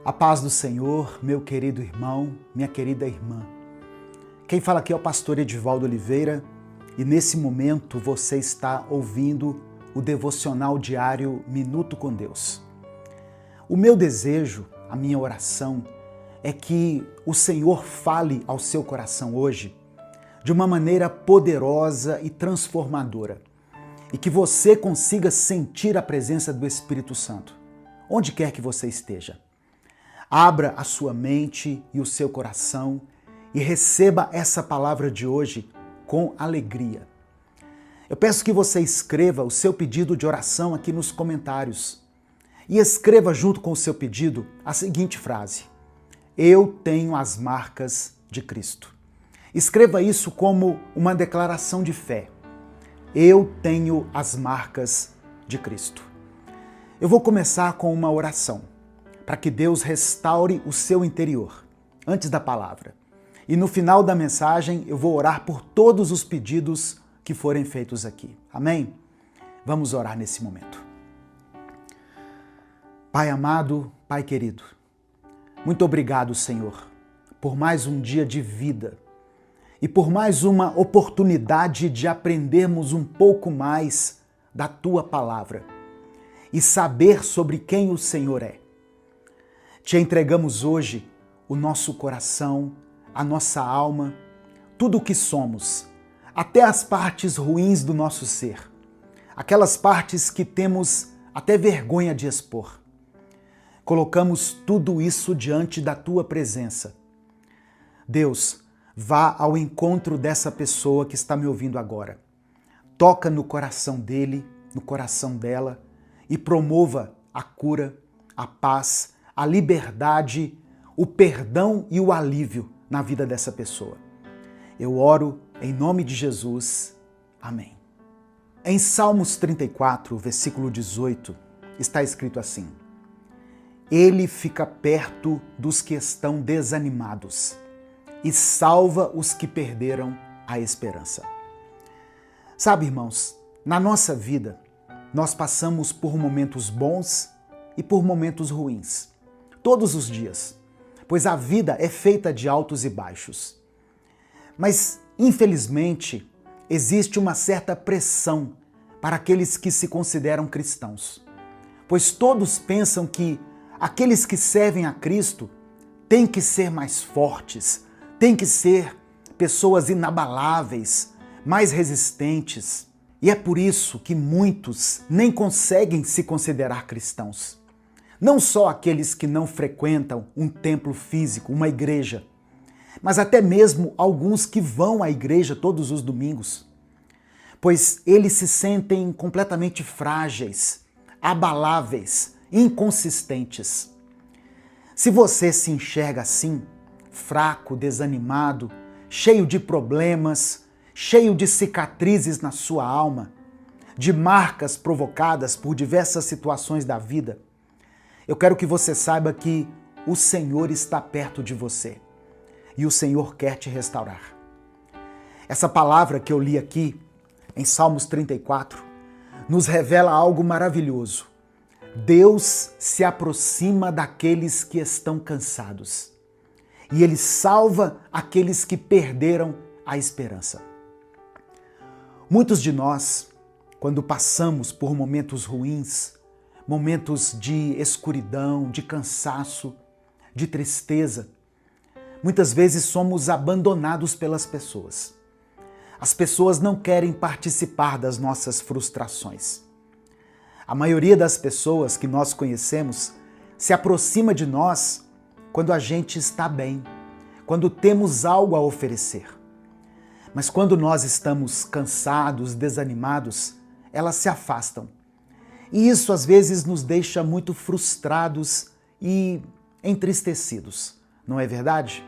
A paz do Senhor, meu querido irmão, minha querida irmã. Quem fala aqui é o pastor Edivaldo Oliveira e nesse momento você está ouvindo o devocional diário Minuto com Deus. O meu desejo, a minha oração, é que o Senhor fale ao seu coração hoje de uma maneira poderosa e transformadora e que você consiga sentir a presença do Espírito Santo, onde quer que você esteja. Abra a sua mente e o seu coração e receba essa palavra de hoje com alegria. Eu peço que você escreva o seu pedido de oração aqui nos comentários e escreva junto com o seu pedido a seguinte frase: Eu tenho as marcas de Cristo. Escreva isso como uma declaração de fé. Eu tenho as marcas de Cristo. Eu vou começar com uma oração para que Deus restaure o seu interior antes da palavra. E no final da mensagem eu vou orar por todos os pedidos que forem feitos aqui. Amém? Vamos orar nesse momento. Pai amado, Pai querido, muito obrigado, Senhor, por mais um dia de vida e por mais uma oportunidade de aprendermos um pouco mais da Tua palavra e saber sobre quem o Senhor é. Te entregamos hoje o nosso coração, a nossa alma, tudo o que somos, até as partes ruins do nosso ser, aquelas partes que temos até vergonha de expor. Colocamos tudo isso diante da Tua presença. Deus, vá ao encontro dessa pessoa que está me ouvindo agora. Toca no coração dele, no coração dela e promova a cura, a paz, a liberdade, o perdão e o alívio na vida dessa pessoa. Eu oro em nome de Jesus. Amém. Em Salmos 34, versículo 18, está escrito assim: Ele fica perto dos que estão desanimados e salva os que perderam a esperança. Sabe, irmãos, na nossa vida, nós passamos por momentos bons e por momentos ruins. Todos os dias, pois a vida é feita de altos e baixos. Mas, infelizmente, existe uma certa pressão para aqueles que se consideram cristãos, pois todos pensam que aqueles que servem a Cristo têm que ser mais fortes, têm que ser pessoas inabaláveis, mais resistentes. E é por isso que muitos nem conseguem se considerar cristãos. Não só aqueles que não frequentam um templo físico, uma igreja, mas até mesmo alguns que vão à igreja todos os domingos, pois eles se sentem completamente frágeis, abaláveis, inconsistentes. Se você se enxerga assim, fraco, desanimado, cheio de problemas, cheio de cicatrizes na sua alma, de marcas provocadas por diversas situações da vida, eu quero que você saiba que o Senhor está perto de você e o Senhor quer te restaurar. Essa palavra que eu li aqui, em Salmos 34, nos revela algo maravilhoso. Deus se aproxima daqueles que estão cansados e Ele salva aqueles que perderam a esperança. Muitos de nós, quando passamos por momentos ruins, momentos de escuridão, de cansaço, de tristeza, muitas vezes somos abandonados pelas pessoas. As pessoas não querem participar das nossas frustrações. A maioria das pessoas que nós conhecemos se aproxima de nós quando a gente está bem, quando temos algo a oferecer. Mas quando nós estamos cansados, desanimados, elas se afastam. E isso às vezes nos deixa muito frustrados e entristecidos, não é verdade?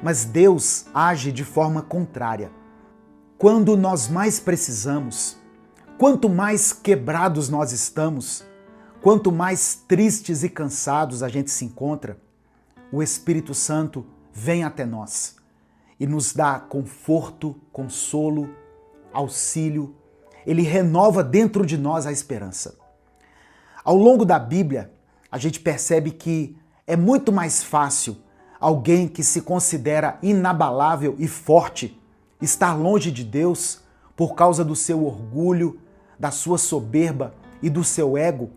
Mas Deus age de forma contrária. Quando nós mais precisamos, quanto mais quebrados nós estamos, quanto mais tristes e cansados a gente se encontra, o Espírito Santo vem até nós e nos dá conforto, consolo, auxílio. Ele renova dentro de nós a esperança. Ao longo da Bíblia, a gente percebe que É muito mais fácil alguém que se considera inabalável e forte estar longe de Deus por causa do seu orgulho, da sua soberba e do seu ego,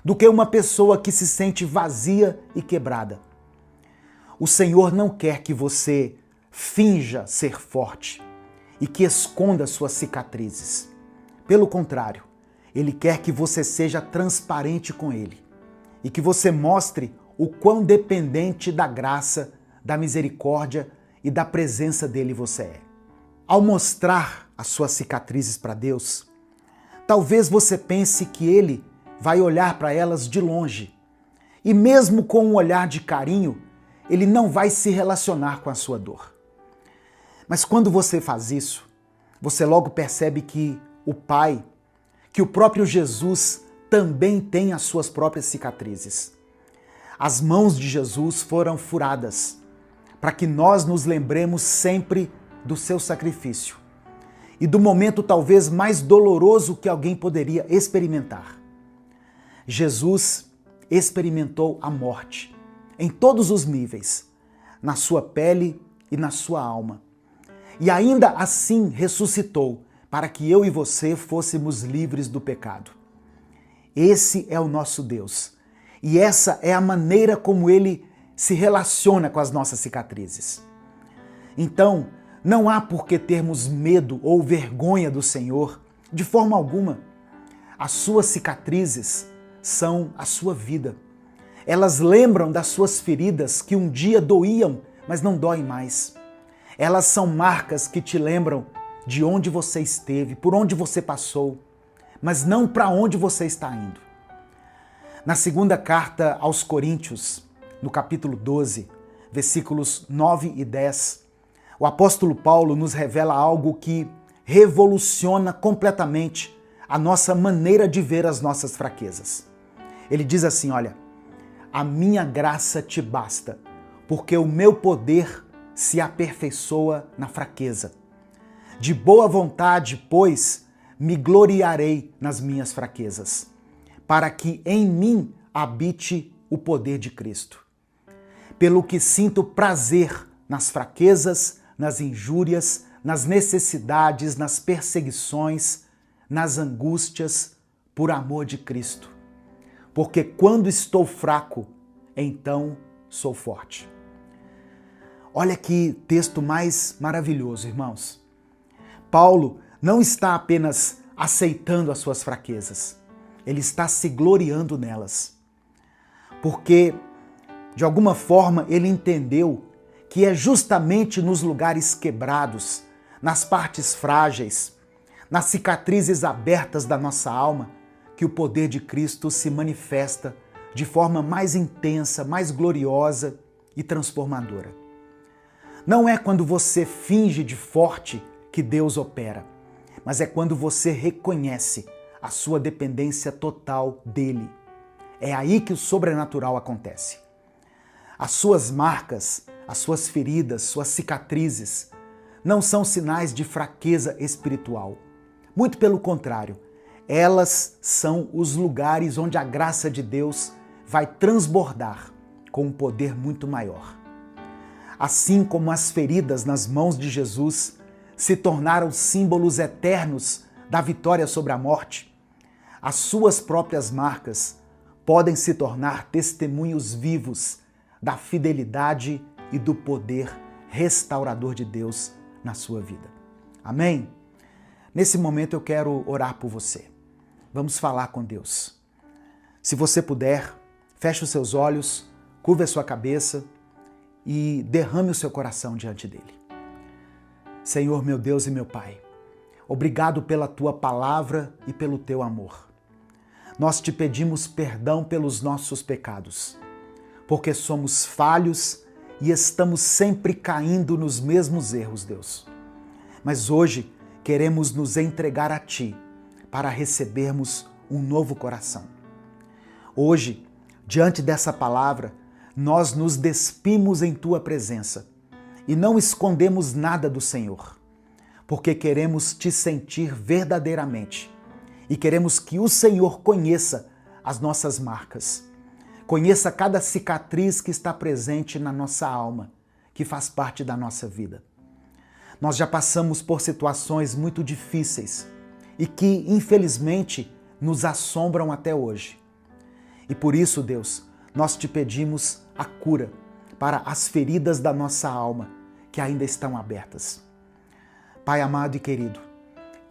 do que uma pessoa que se sente vazia e quebrada. O Senhor não quer que você finja ser forte e que esconda suas cicatrizes. Pelo contrário, Ele quer que você seja transparente com Ele e que você mostre o quão dependente da graça, da misericórdia e da presença dele você é. Ao mostrar as suas cicatrizes para Deus, talvez você pense que Ele vai olhar para elas de longe e mesmo com um olhar de carinho, Ele não vai se relacionar com a sua dor. Mas quando você faz isso, você logo percebe que o Pai, que o próprio Jesus também tem as suas próprias cicatrizes. As mãos de Jesus foram furadas para que nós nos lembremos sempre do seu sacrifício e do momento talvez mais doloroso que alguém poderia experimentar. Jesus experimentou a morte em todos os níveis, na sua pele e na sua alma. E ainda assim ressuscitou para que eu e você fôssemos livres do pecado. Esse é o nosso Deus. E essa é a maneira como Ele se relaciona com as nossas cicatrizes. Então, não há por que termos medo ou vergonha do Senhor, de forma alguma. As suas cicatrizes são a sua vida. Elas lembram das suas feridas que um dia doíam, mas não doem mais. Elas são marcas que te lembram de onde você esteve, por onde você passou, mas não para onde você está indo. Na segunda carta aos Coríntios, no capítulo 12, versículos 9 e 10, o apóstolo Paulo nos revela algo que revoluciona completamente a nossa maneira de ver as nossas fraquezas. Ele diz assim, olha, a minha graça te basta, porque o meu poder se aperfeiçoa na fraqueza. De boa vontade, pois, me gloriarei nas minhas fraquezas, para que em mim habite o poder de Cristo. Pelo que sinto prazer nas fraquezas, nas injúrias, nas necessidades, nas perseguições, nas angústias, por amor de Cristo. Porque quando estou fraco, então sou forte. Olha que texto mais maravilhoso, irmãos. Paulo não está apenas aceitando as suas fraquezas, ele está se gloriando nelas. Porque, de alguma forma, ele entendeu que é justamente nos lugares quebrados, nas partes frágeis, nas cicatrizes abertas da nossa alma, que o poder de Cristo se manifesta de forma mais intensa, mais gloriosa e transformadora. Não é quando você finge de forte que Deus opera, mas é quando você reconhece a sua dependência total dele. É aí que o sobrenatural acontece. As suas marcas, as suas feridas, suas cicatrizes não são sinais de fraqueza espiritual. Muito pelo contrário, elas são os lugares onde a graça de Deus vai transbordar com um poder muito maior. Assim como as feridas nas mãos de Jesus se tornaram símbolos eternos da vitória sobre a morte, as suas próprias marcas podem se tornar testemunhos vivos da fidelidade e do poder restaurador de Deus na sua vida. Amém? Nesse momento eu quero orar por você. Vamos falar com Deus. Se você puder, feche os seus olhos, curve a sua cabeça e derrame o seu coração diante dele. Senhor, meu Deus e meu Pai, obrigado pela tua palavra e pelo teu amor. Nós te pedimos perdão pelos nossos pecados, porque somos falhos e estamos sempre caindo nos mesmos erros, Deus. Mas hoje queremos nos entregar a Ti para recebermos um novo coração. Hoje, diante dessa palavra, nós nos despimos em Tua presença e não escondemos nada do Senhor, porque queremos Te sentir verdadeiramente e queremos que o Senhor conheça as nossas marcas. Conheça cada cicatriz que está presente na nossa alma, que faz parte da nossa vida. Nós já passamos por situações muito difíceis e que, infelizmente, nos assombram até hoje. E por isso, Deus, nós te pedimos a cura para as feridas da nossa alma que ainda estão abertas. Pai amado e querido,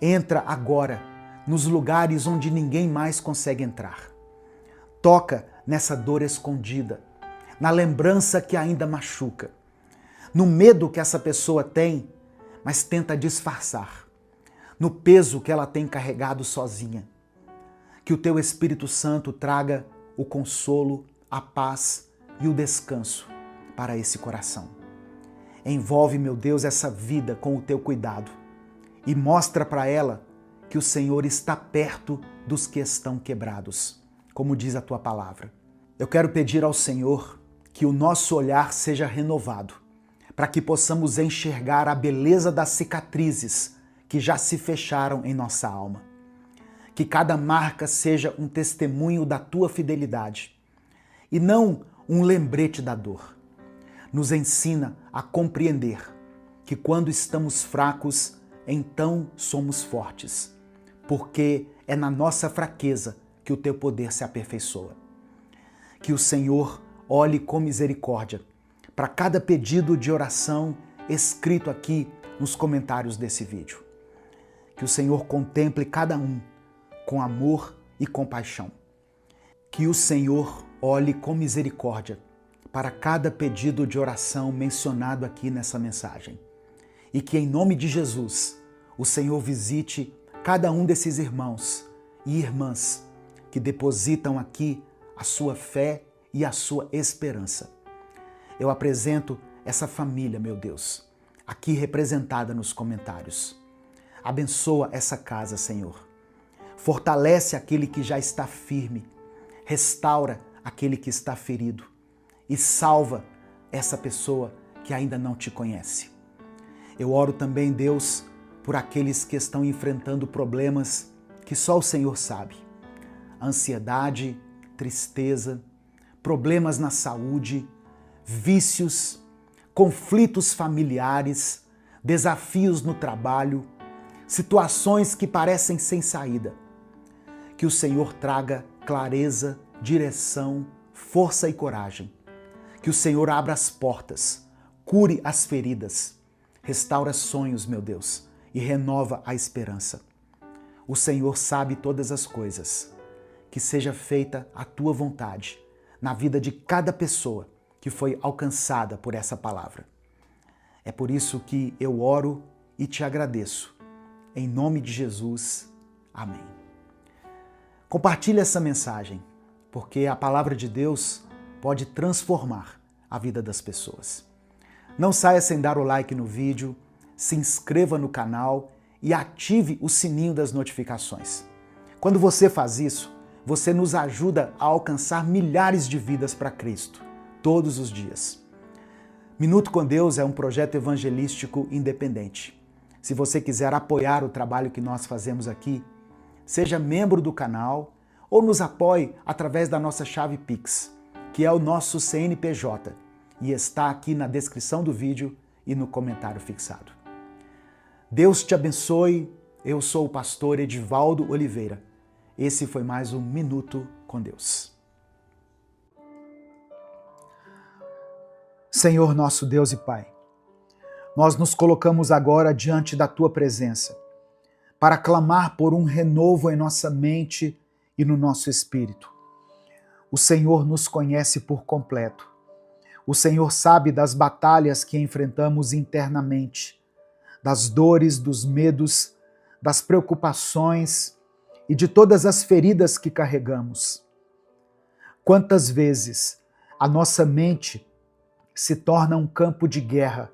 entra agora nos lugares onde ninguém mais consegue entrar. Toca nessa dor escondida, na lembrança que ainda machuca, no medo que essa pessoa tem, mas tenta disfarçar, no peso que ela tem carregado sozinha. Que o teu Espírito Santo traga o consolo, a paz e o descanso para esse coração. Envolve, meu Deus, essa vida com o teu cuidado e mostra para ela que o Senhor está perto dos que estão quebrados, como diz a tua palavra. Eu quero pedir ao Senhor que o nosso olhar seja renovado, para que possamos enxergar a beleza das cicatrizes que já se fecharam em nossa alma. Que cada marca seja um testemunho da tua fidelidade e não um lembrete da dor. Nos ensina a compreender que quando estamos fracos, então somos fortes, porque é na nossa fraqueza que o teu poder se aperfeiçoa. Que o Senhor olhe com misericórdia para cada pedido de oração escrito aqui nos comentários desse vídeo. Que o Senhor contemple cada um com amor e compaixão. Que o Senhor olhe com misericórdia para cada pedido de oração mencionado aqui nessa mensagem. E que, em nome de Jesus, o Senhor visite cada um desses irmãos e irmãs que depositam aqui a sua fé e a sua esperança. Eu apresento essa família, meu Deus, aqui representada nos comentários. Abençoa essa casa, Senhor. Fortalece aquele que já está firme. Restaura aquele que está ferido. E salva essa pessoa que ainda não te conhece. Eu oro também, Deus, por aqueles que estão enfrentando problemas que só o Senhor sabe. Ansiedade, tristeza, problemas na saúde, vícios, conflitos familiares, desafios no trabalho, situações que parecem sem saída. Que o Senhor traga clareza, direção, força e coragem. Que o Senhor abra as portas, cure as feridas, restaura sonhos, meu Deus, e renova a esperança. O Senhor sabe todas as coisas. Que seja feita a tua vontade na vida de cada pessoa que foi alcançada por essa palavra. É por isso que eu oro e te agradeço. Em nome de Jesus, amém. Compartilhe essa mensagem, porque a palavra de Deus pode transformar a vida das pessoas. Não saia sem dar o like no vídeo, se inscreva no canal e ative o sininho das notificações. Quando você faz isso, você nos ajuda a alcançar milhares de vidas para Cristo, todos os dias. Minuto com Deus é um projeto evangelístico independente. Se você quiser apoiar o trabalho que nós fazemos aqui, seja membro do canal ou nos apoie através da nossa chave Pix, que é o nosso CNPJ, e está aqui na descrição do vídeo e no comentário fixado. Deus te abençoe. Eu sou o pastor Edivaldo Oliveira. Esse foi mais um Minuto com Deus. Senhor nosso Deus e Pai, nós nos colocamos agora diante da Tua presença para clamar por um renovo em nossa mente e no nosso espírito. O Senhor nos conhece por completo. O Senhor sabe das batalhas que enfrentamos internamente, das dores, dos medos, das preocupações e de todas as feridas que carregamos. Quantas vezes a nossa mente se torna um campo de guerra,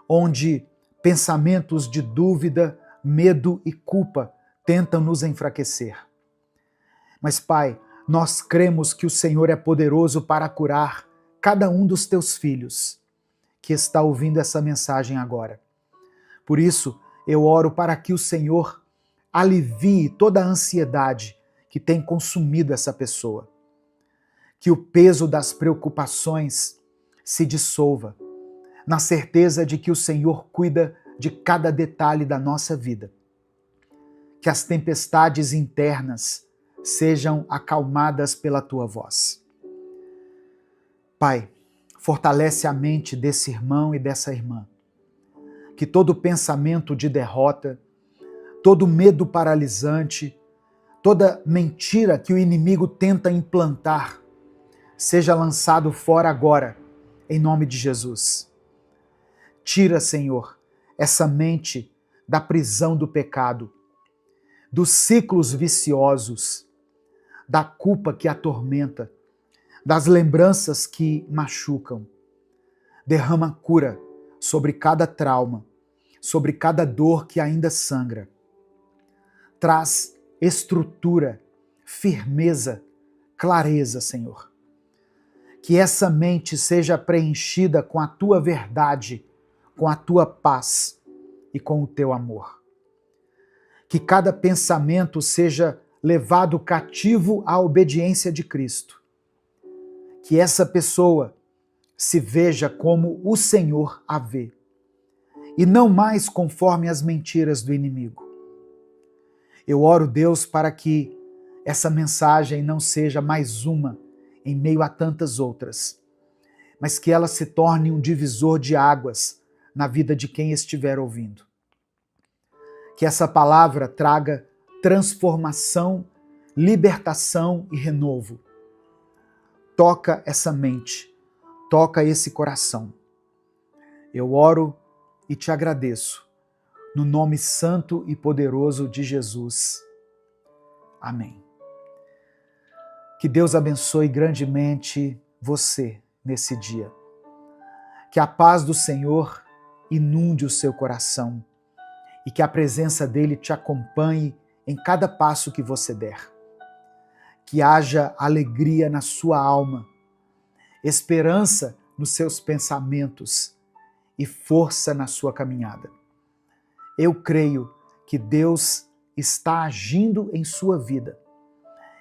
onde pensamentos de dúvida, medo e culpa tentam nos enfraquecer. Mas, Pai, nós cremos que o Senhor é poderoso para curar cada um dos teus filhos que está ouvindo essa mensagem agora. Por isso, eu oro para que o Senhor alivie toda a ansiedade que tem consumido essa pessoa. que o peso das preocupações se dissolva, na certeza de que o Senhor cuida de cada detalhe da nossa vida. Que as tempestades internas sejam acalmadas pela tua voz. Pai, fortalece a mente desse irmão e dessa irmã. Que todo pensamento de derrota, todo medo paralisante, toda mentira que o inimigo tenta implantar, seja lançado fora agora, em nome de Jesus. Tira, Senhor, essa mente da prisão do pecado, dos ciclos viciosos, da culpa que atormenta, das lembranças que machucam. Derrama cura sobre cada trauma, sobre cada dor que ainda sangra. Traz estrutura, firmeza, clareza, Senhor. Que essa mente seja preenchida com a tua verdade, com a tua paz e com o teu amor. Que cada pensamento seja levado cativo à obediência de Cristo. Que essa pessoa se veja como o Senhor a vê, e não mais conforme as mentiras do inimigo. Eu oro, Deus, para que essa mensagem não seja mais uma em meio a tantas outras, mas que ela se torne um divisor de águas na vida de quem estiver ouvindo. Que essa palavra traga transformação, libertação e renovo. Toca essa mente, toca esse coração. Eu oro e te agradeço, no nome santo e poderoso de Jesus. Amém. Que Deus abençoe grandemente você nesse dia. Que a paz do Senhor inunde o seu coração e que a presença dele te acompanhe em cada passo que você der. Que haja alegria na sua alma, esperança nos seus pensamentos e força na sua caminhada. Eu creio que Deus está agindo em sua vida.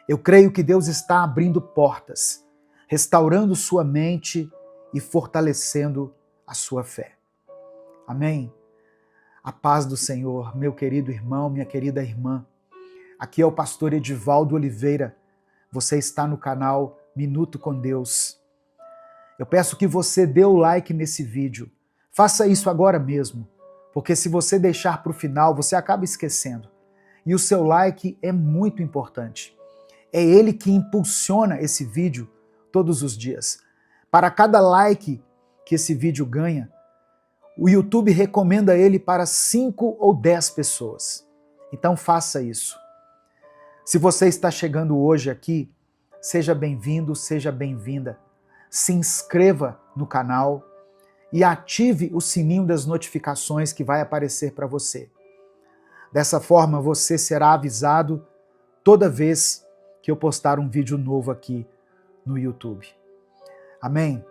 Eu creio que Deus está abrindo portas, restaurando sua mente e fortalecendo a sua fé. Amém? A paz do Senhor, meu querido irmão, minha querida irmã. Aqui é o pastor Edivaldo Oliveira. Você está no canal Minuto com Deus. Eu peço que você dê o like nesse vídeo. Faça isso agora mesmo, porque se você deixar para o final, você acaba esquecendo. E o seu like é muito importante. É ele que impulsiona esse vídeo todos os dias. Para cada like que esse vídeo ganha, o YouTube recomenda ele para 5 ou 10 pessoas. Então faça isso. Se você está chegando hoje aqui, seja bem-vindo, seja bem-vinda. Se inscreva no canal e ative o sininho das notificações que vai aparecer para você. Dessa forma, você será avisado toda vez que eu postar um vídeo novo aqui no YouTube. Amém?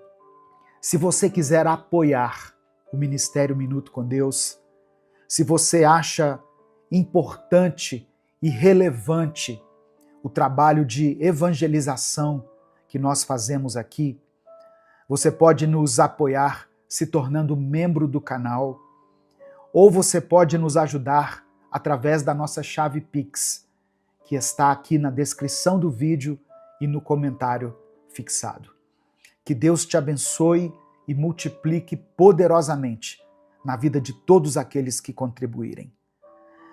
Se você quiser apoiar o Ministério Minuto com Deus, se você acha importante e relevante o trabalho de evangelização que nós fazemos aqui, você pode nos apoiar se tornando membro do canal, ou você pode nos ajudar através da nossa chave Pix, que está aqui na descrição do vídeo e no comentário fixado. Que Deus te abençoe e multiplique poderosamente na vida de todos aqueles que contribuírem.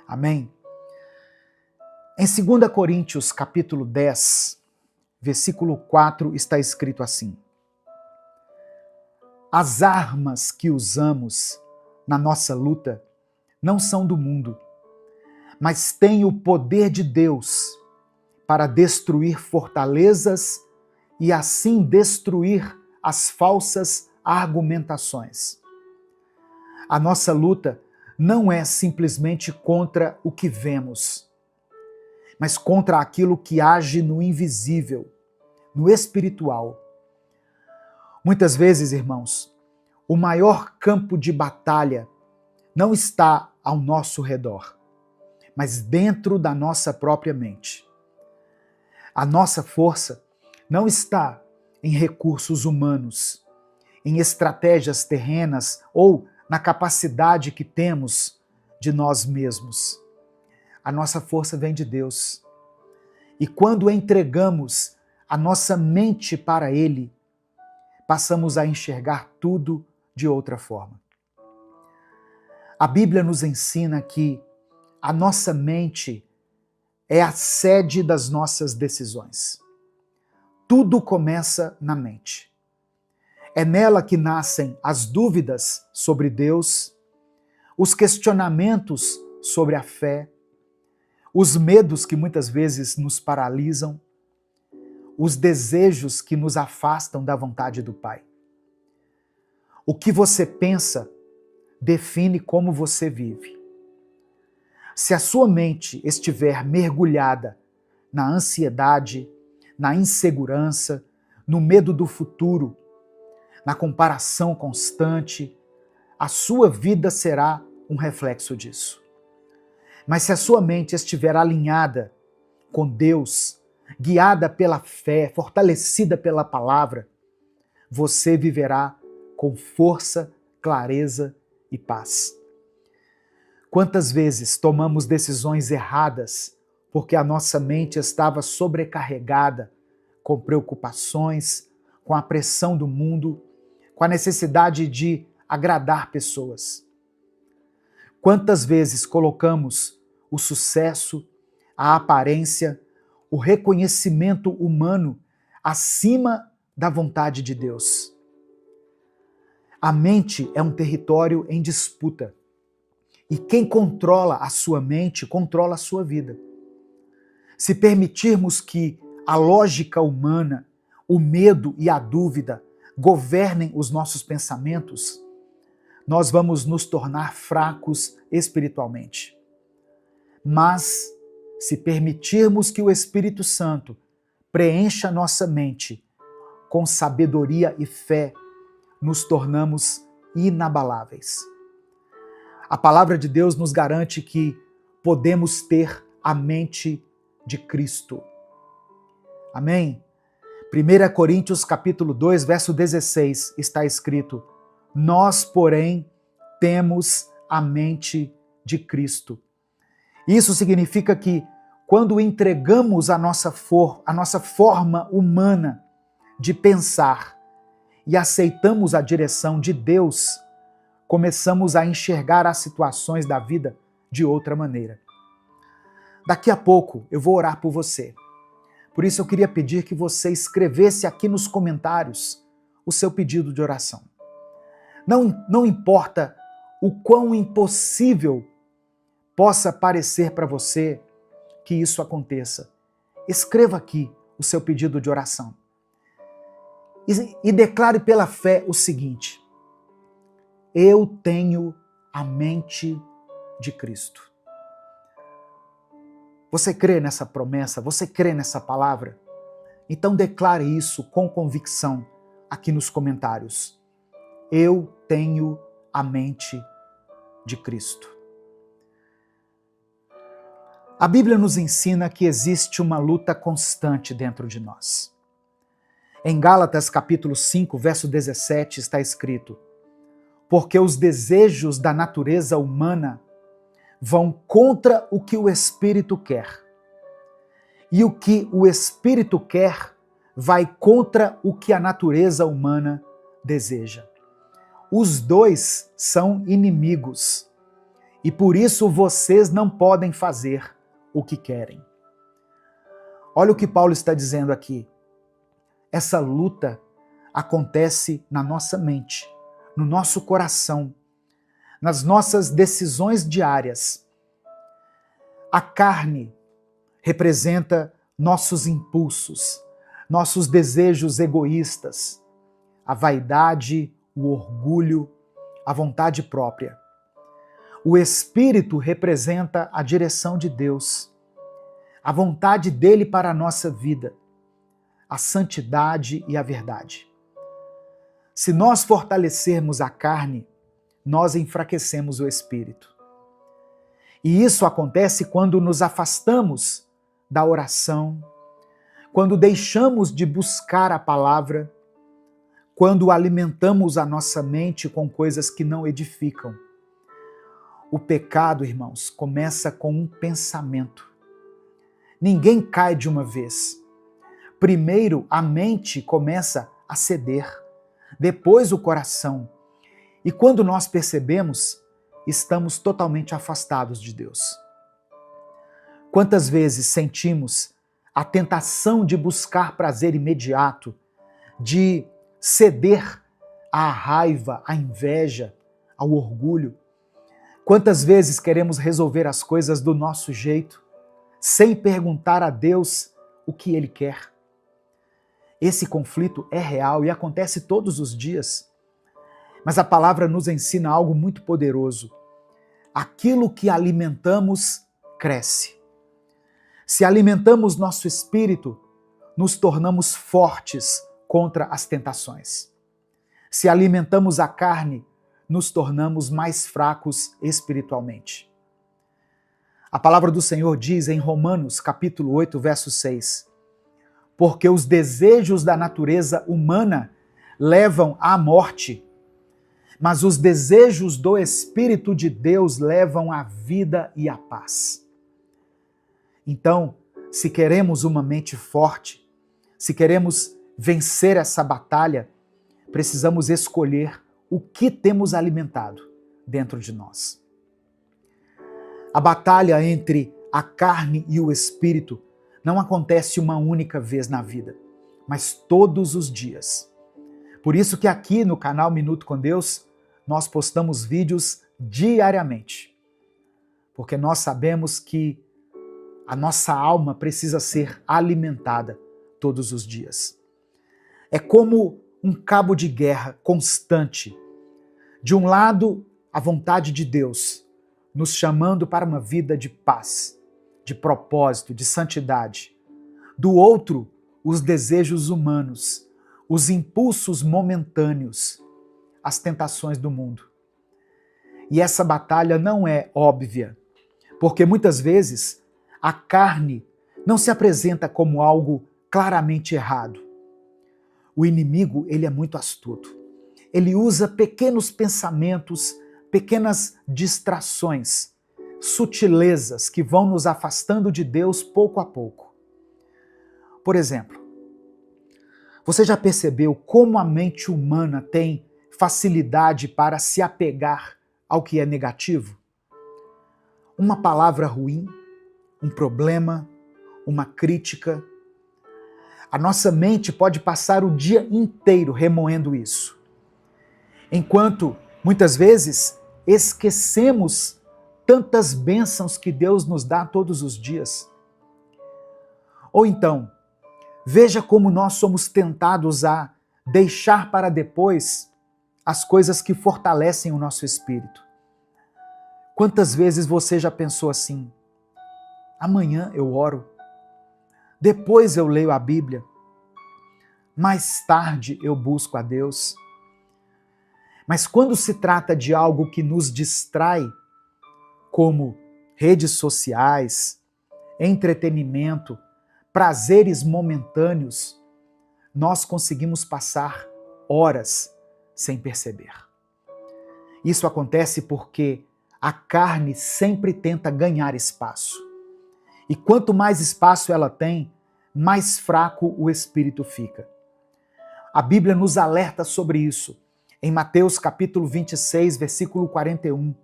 Amém? Em 2 Coríntios, capítulo 10, versículo 4, está escrito assim: as armas que usamos na nossa luta não são do mundo, mas têm o poder de Deus para destruir fortalezas e assim destruir as falsas argumentações. A nossa luta não é simplesmente contra o que vemos, mas contra aquilo que age no invisível, no espiritual. Muitas vezes, irmãos, o maior campo de batalha não está ao nosso redor, mas dentro da nossa própria mente. A nossa força não está em recursos humanos, em estratégias terrenas ou na capacidade que temos de nós mesmos. A nossa força vem de Deus. E quando entregamos a nossa mente para Ele, passamos a enxergar tudo de outra forma. A Bíblia nos ensina que a nossa mente é a sede das nossas decisões. Tudo começa na mente. É nela que nascem as dúvidas sobre Deus, os questionamentos sobre a fé, os medos que muitas vezes nos paralisam, os desejos que nos afastam da vontade do Pai. O que você pensa define como você vive. Se a sua mente estiver mergulhada na ansiedade, na insegurança, no medo do futuro, na comparação constante, a sua vida será um reflexo disso. Mas se a sua mente estiver alinhada com Deus, guiada pela fé, fortalecida pela palavra, você viverá com força, clareza e paz. Quantas vezes tomamos decisões erradas porque a nossa mente estava sobrecarregada com preocupações, com a pressão do mundo, com a necessidade de agradar pessoas? Quantas vezes colocamos o sucesso, a aparência, o reconhecimento humano acima da vontade de Deus? A mente é um território em disputa. E quem controla a sua mente, controla a sua vida. Se permitirmos que a lógica humana, o medo e a dúvida governem os nossos pensamentos, nós vamos nos tornar fracos espiritualmente. Mas, se permitirmos que o Espírito Santo preencha nossa mente com sabedoria e fé, nos tornamos inabaláveis. A palavra de Deus nos garante que podemos ter a mente de Cristo. Amém? 1 Coríntios capítulo 2, verso 16, está escrito: nós, porém, temos a mente de Cristo. Isso significa que quando entregamos a nossa forma humana de pensar e aceitamos a direção de Deus, começamos a enxergar as situações da vida de outra maneira. Daqui a pouco eu vou orar por você. Por isso eu queria pedir que você escrevesse aqui nos comentários o seu pedido de oração. Não importa o quão impossível possa parecer para você que isso aconteça. Escreva aqui o seu pedido de oração. E declare pela fé o seguinte: eu tenho a mente de Cristo. Você crê nessa promessa? Você crê nessa palavra? Então declare isso com convicção aqui nos comentários. Eu tenho a mente de Cristo. A Bíblia nos ensina que existe uma luta constante dentro de nós. Em Gálatas capítulo 5, verso 17 está escrito: porque os desejos da natureza humana vão contra o que o Espírito quer. E o que o Espírito quer vai contra o que a natureza humana deseja. Os dois são inimigos. E por isso vocês não podem fazer o que querem. Olha o que Paulo está dizendo aqui. Essa luta acontece na nossa mente, no nosso coração, nas nossas decisões diárias. A carne representa nossos impulsos, nossos desejos egoístas, a vaidade, o orgulho, a vontade própria. O Espírito representa a direção de Deus, a vontade dele para a nossa vida, a santidade e a verdade. Se nós fortalecermos a carne, nós enfraquecemos o Espírito. E isso acontece quando nos afastamos da oração, quando deixamos de buscar a palavra, quando alimentamos a nossa mente com coisas que não edificam. O pecado, irmãos, começa com um pensamento. Ninguém cai de uma vez. Primeiro, a mente começa a ceder, depois o coração. E quando nós percebemos, estamos totalmente afastados de Deus. Quantas vezes sentimos a tentação de buscar prazer imediato, de ceder à raiva, à inveja, ao orgulho? Quantas vezes queremos resolver as coisas do nosso jeito, sem perguntar a Deus o que Ele quer? Esse conflito é real e acontece todos os dias. Mas a palavra nos ensina algo muito poderoso. Aquilo que alimentamos cresce. Se alimentamos nosso espírito, nos tornamos fortes contra as tentações. Se alimentamos a carne, nos tornamos mais fracos espiritualmente. A palavra do Senhor diz em Romanos, capítulo 8, verso 6, porque os desejos da natureza humana levam à morte, mas os desejos do Espírito de Deus levam à vida e à paz. Então, se queremos uma mente forte, se queremos vencer essa batalha, precisamos escolher o que temos alimentado dentro de nós. A batalha entre a carne e o espírito não acontece uma única vez na vida, mas todos os dias. Por isso que aqui no canal Minuto com Deus, nós postamos vídeos diariamente, porque nós sabemos que a nossa alma precisa ser alimentada todos os dias. É como um cabo de guerra constante. De um lado, a vontade de Deus, nos chamando para uma vida de paz, de propósito, de santidade. Do outro, os desejos humanos, os impulsos momentâneos, as tentações do mundo. E essa batalha não é óbvia, porque muitas vezes a carne não se apresenta como algo claramente errado. O inimigo, ele é muito astuto. Ele usa pequenos pensamentos, pequenas distrações, sutilezas que vão nos afastando de Deus pouco a pouco. Por exemplo, você já percebeu como a mente humana tem facilidade para se apegar ao que é negativo? Uma palavra ruim, um problema, uma crítica. A nossa mente pode passar o dia inteiro remoendo isso. Enquanto, muitas vezes, esquecemos tantas bênçãos que Deus nos dá todos os dias. Ou então, veja como nós somos tentados a deixar para depois as coisas que fortalecem o nosso espírito. Quantas vezes você já pensou assim? Amanhã eu oro, depois eu leio a Bíblia, mais tarde eu busco a Deus. Mas quando se trata de algo que nos distrai, como redes sociais, entretenimento, prazeres momentâneos, nós conseguimos passar horas sem perceber. Isso acontece porque a carne sempre tenta ganhar espaço. E quanto mais espaço ela tem, mais fraco o espírito fica. A Bíblia nos alerta sobre isso. Em Mateus capítulo 26, versículo 41.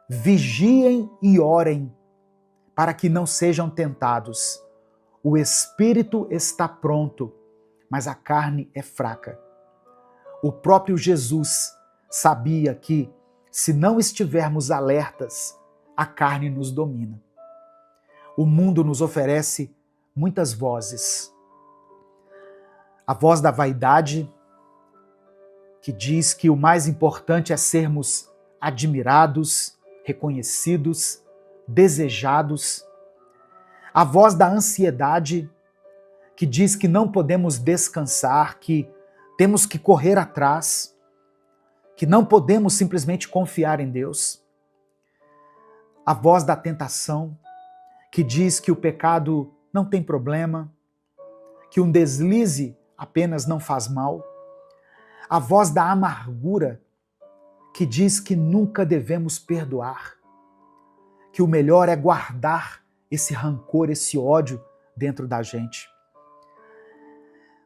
Vigiem e orem, para que não sejam tentados. O espírito está pronto, mas a carne é fraca. O próprio Jesus sabia que, se não estivermos alertas, a carne nos domina. O mundo nos oferece muitas vozes. A voz da vaidade, que diz que o mais importante é sermos admirados, reconhecidos, desejados. A voz da ansiedade, que diz que não podemos descansar, que temos que correr atrás, que não podemos simplesmente confiar em Deus. A voz da tentação, que diz que o pecado não tem problema, que um deslize apenas não faz mal, a voz da amargura que diz que nunca devemos perdoar, que o melhor é guardar esse rancor, esse ódio dentro da gente.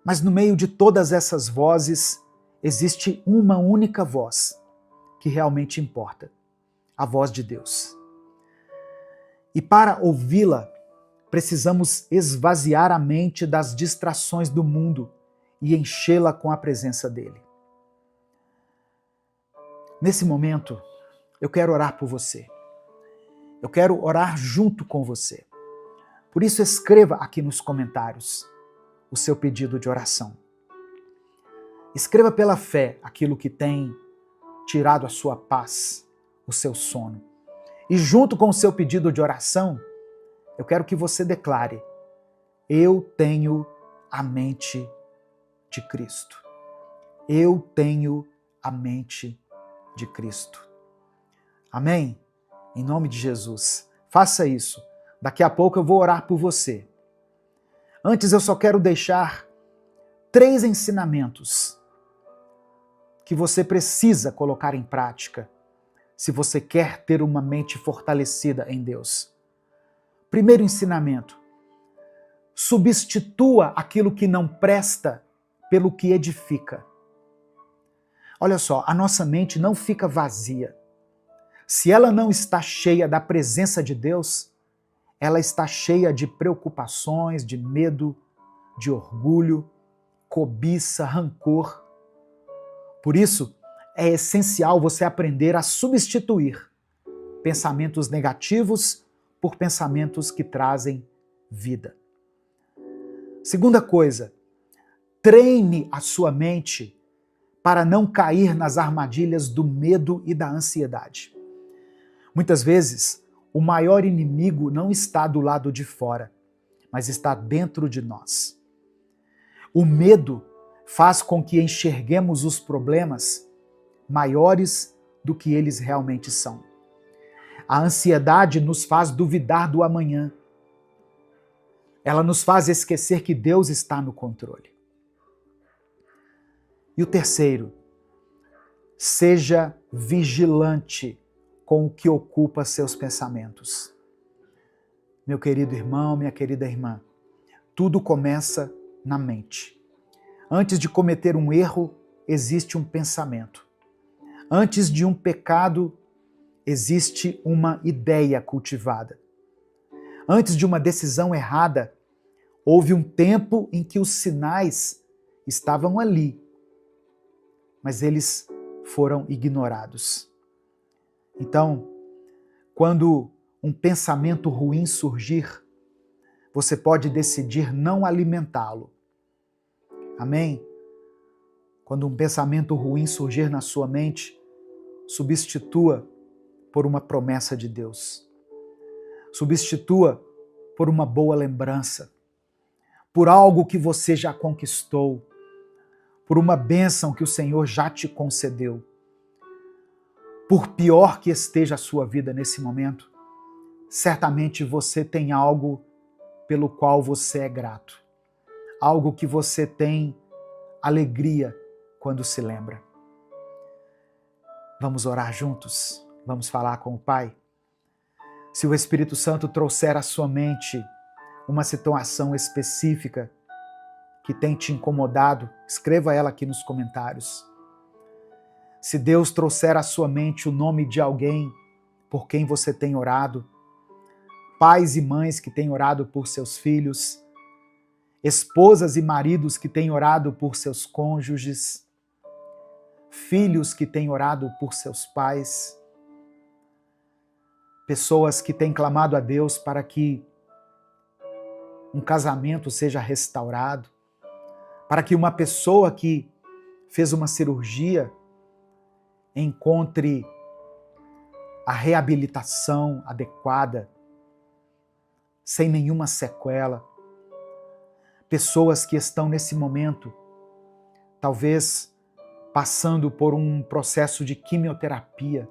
Mas no meio de todas essas vozes, existe uma única voz que realmente importa, a voz de Deus. E para ouvi-la, precisamos esvaziar a mente das distrações do mundo e enchê-la com a presença dele. Nesse momento, eu quero orar por você. Eu quero orar junto com você. Por isso, escreva aqui nos comentários o seu pedido de oração. Escreva pela fé aquilo que tem tirado a sua paz, o seu sono. E junto com o seu pedido de oração, eu quero que você declare: eu tenho a mente de Cristo. Eu tenho a mente de Cristo. Amém? Em nome de Jesus. Faça isso. Daqui a pouco eu vou orar por você. Antes eu só quero deixar 3 ensinamentos que você precisa colocar em prática se você quer ter uma mente fortalecida em Deus. Primeiro ensinamento: substitua aquilo que não presta pelo que edifica. Olha só, a nossa mente não fica vazia. Se ela não está cheia da presença de Deus, ela está cheia de preocupações, de medo, de orgulho, cobiça, rancor. Por isso, é essencial você aprender a substituir pensamentos negativos por pensamentos que trazem vida. Segunda coisa, treine a sua mente para não cair nas armadilhas do medo e da ansiedade. Muitas vezes, o maior inimigo não está do lado de fora, mas está dentro de nós. O medo faz com que enxerguemos os problemas maiores do que eles realmente são. A ansiedade nos faz duvidar do amanhã. Ela nos faz esquecer que Deus está no controle. E o terceiro, seja vigilante com o que ocupa seus pensamentos. Meu querido irmão, minha querida irmã, tudo começa na mente. Antes de cometer um erro, existe um pensamento. Antes de um pecado, existe uma ideia cultivada. Antes de uma decisão errada, houve um tempo em que os sinais estavam ali, mas eles foram ignorados. Então, quando um pensamento ruim surgir, você pode decidir não alimentá-lo. Amém? Quando um pensamento ruim surgir na sua mente, substitua por uma promessa de Deus. Substitua por uma boa lembrança, por algo que você já conquistou, por uma bênção que o Senhor já te concedeu. Por pior que esteja a sua vida nesse momento, certamente você tem algo pelo qual você é grato. Algo que você tem alegria quando se lembra. Vamos orar juntos? Vamos falar com o Pai? Se o Espírito Santo trouxer à sua mente uma situação específica que tem te incomodado, escreva ela aqui nos comentários. Se Deus trouxer à sua mente o nome de alguém por quem você tem orado, pais e mães que têm orado por seus filhos, esposas e maridos que têm orado por seus cônjuges, filhos que têm orado por seus pais, pessoas que têm clamado a Deus para que um casamento seja restaurado, para que uma pessoa que fez uma cirurgia encontre a reabilitação adequada, sem nenhuma sequela. Pessoas que estão nesse momento, talvez passando por um processo de quimioterapia,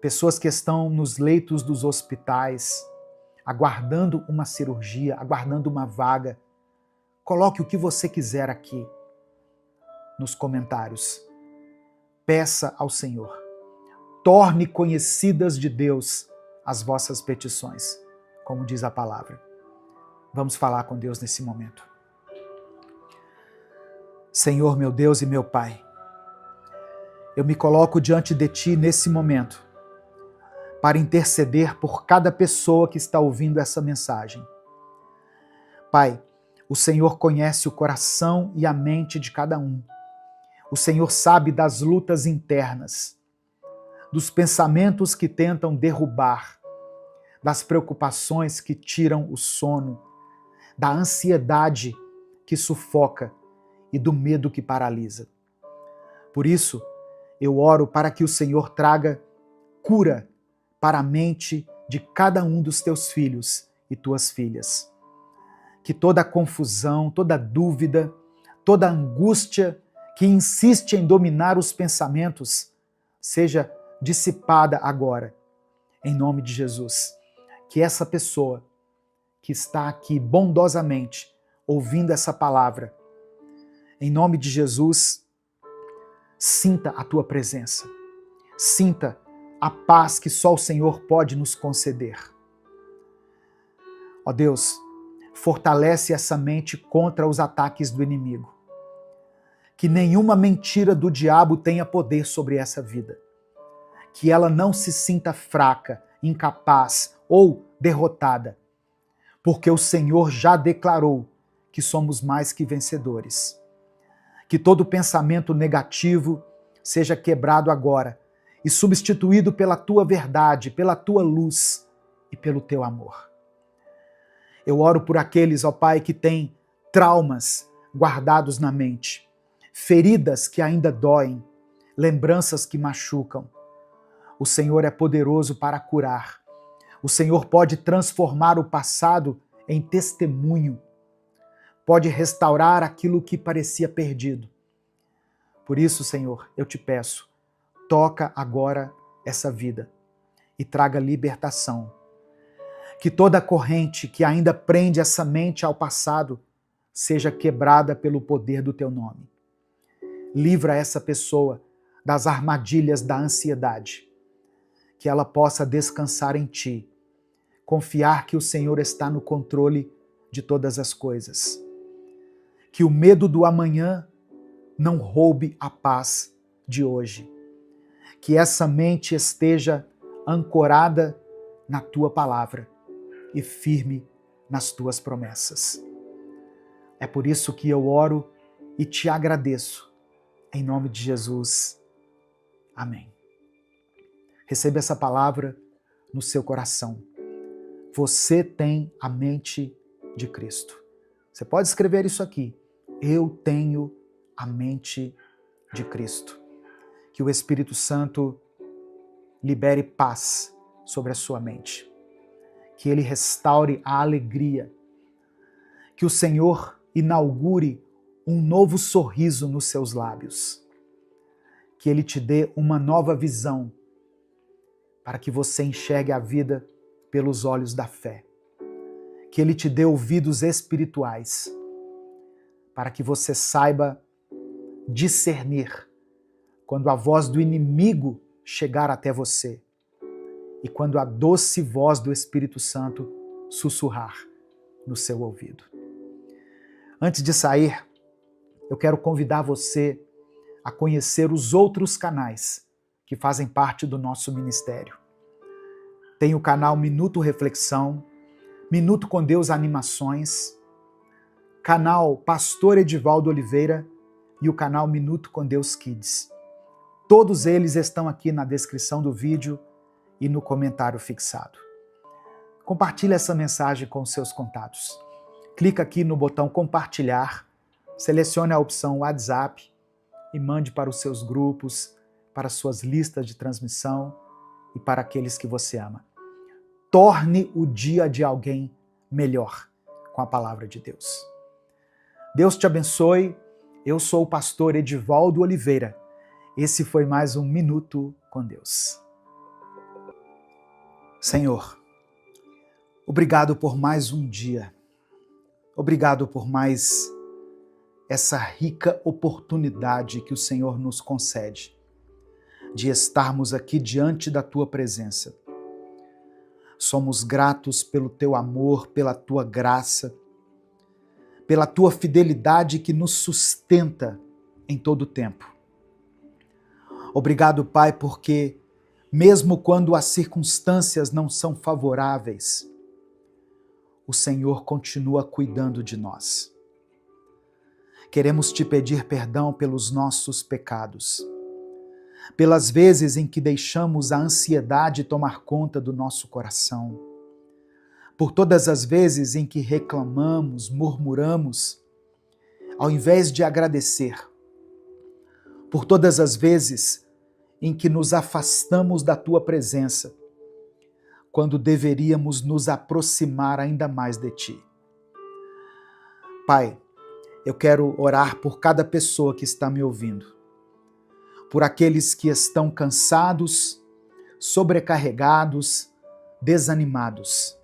pessoas que estão nos leitos dos hospitais, aguardando uma cirurgia, aguardando uma vaga. Coloque o que você quiser aqui nos comentários. Peça ao Senhor. Torne conhecidas de Deus as vossas petições, como diz a palavra. Vamos falar com Deus nesse momento. Senhor, meu Deus e meu Pai, eu me coloco diante de Ti nesse momento para interceder por cada pessoa que está ouvindo essa mensagem. Pai, o Senhor conhece o coração e a mente de cada um. O Senhor sabe das lutas internas, dos pensamentos que tentam derrubar, das preocupações que tiram o sono, da ansiedade que sufoca e do medo que paralisa. Por isso, eu oro para que o Senhor traga cura para a mente de cada um dos teus filhos e tuas filhas. Que toda confusão, toda dúvida, toda angústia que insiste em dominar os pensamentos seja dissipada agora, em nome de Jesus. Que essa pessoa que está aqui bondosamente ouvindo essa palavra, em nome de Jesus, sinta a tua presença, sinta a paz que só o Senhor pode nos conceder. Ó Deus, fortalece essa mente contra os ataques do inimigo. Que nenhuma mentira do diabo tenha poder sobre essa vida. Que ela não se sinta fraca, incapaz ou derrotada, porque o Senhor já declarou que somos mais que vencedores. Que todo pensamento negativo seja quebrado agora e substituído pela tua verdade, pela tua luz e pelo teu amor. Eu oro por aqueles, ó Pai, que têm traumas guardados na mente, feridas que ainda doem, lembranças que machucam. O Senhor é poderoso para curar. O Senhor pode transformar o passado em testemunho. Pode restaurar aquilo que parecia perdido. Por isso, Senhor, eu te peço, toca agora essa vida e traga libertação. Que toda corrente que ainda prende essa mente ao passado seja quebrada pelo poder do teu nome. Livra essa pessoa das armadilhas da ansiedade. Que ela possa descansar em ti, confiar que o Senhor está no controle de todas as coisas. Que o medo do amanhã não roube a paz de hoje. Que essa mente esteja ancorada na tua palavra e firme nas tuas promessas. É por isso que eu oro e te agradeço. Em nome de Jesus. Amém. Receba essa palavra no seu coração. Você tem a mente de Cristo. Você pode escrever isso aqui. Eu tenho a mente de Cristo. Que o Espírito Santo libere paz sobre a sua mente. Que ele restaure a alegria. Que o Senhor inaugure um novo sorriso nos seus lábios. Que ele te dê uma nova visão para que você enxergue a vida pelos olhos da fé. Que ele te dê ouvidos espirituais, para que você saiba discernir quando a voz do inimigo chegar até você e quando a doce voz do Espírito Santo sussurrar no seu ouvido. Antes de sair, eu quero convidar você a conhecer os outros canais que fazem parte do nosso ministério. Tem o canal Minuto Reflexão, Minuto com Deus Animações, canal Pastor Edivaldo Oliveira e o canal Minuto com Deus Kids. Todos eles estão aqui na descrição do vídeo e no comentário fixado. Compartilhe essa mensagem com seus contatos. Clica aqui no botão compartilhar, selecione a opção WhatsApp e mande para os seus grupos, para suas listas de transmissão e para aqueles que você ama. Torne o dia de alguém melhor com a palavra de Deus. Deus te abençoe. Eu sou o pastor Edivaldo Oliveira. Esse foi mais um Minuto com Deus. Senhor, obrigado por mais um dia. Obrigado por mais essa rica oportunidade que o Senhor nos concede de estarmos aqui diante da Tua presença. Somos gratos pelo Teu amor, pela Tua graça, pela Tua fidelidade que nos sustenta em todo o tempo. Obrigado, Pai, porque mesmo quando as circunstâncias não são favoráveis, o Senhor continua cuidando de nós. Queremos Te pedir perdão pelos nossos pecados, pelas vezes em que deixamos a ansiedade tomar conta do nosso coração, por todas as vezes em que reclamamos, murmuramos, ao invés de agradecer, por todas as vezes em que nos afastamos da Tua presença, quando deveríamos nos aproximar ainda mais de Ti. Pai, eu quero orar por cada pessoa que está me ouvindo, por aqueles que estão cansados, sobrecarregados, desanimados.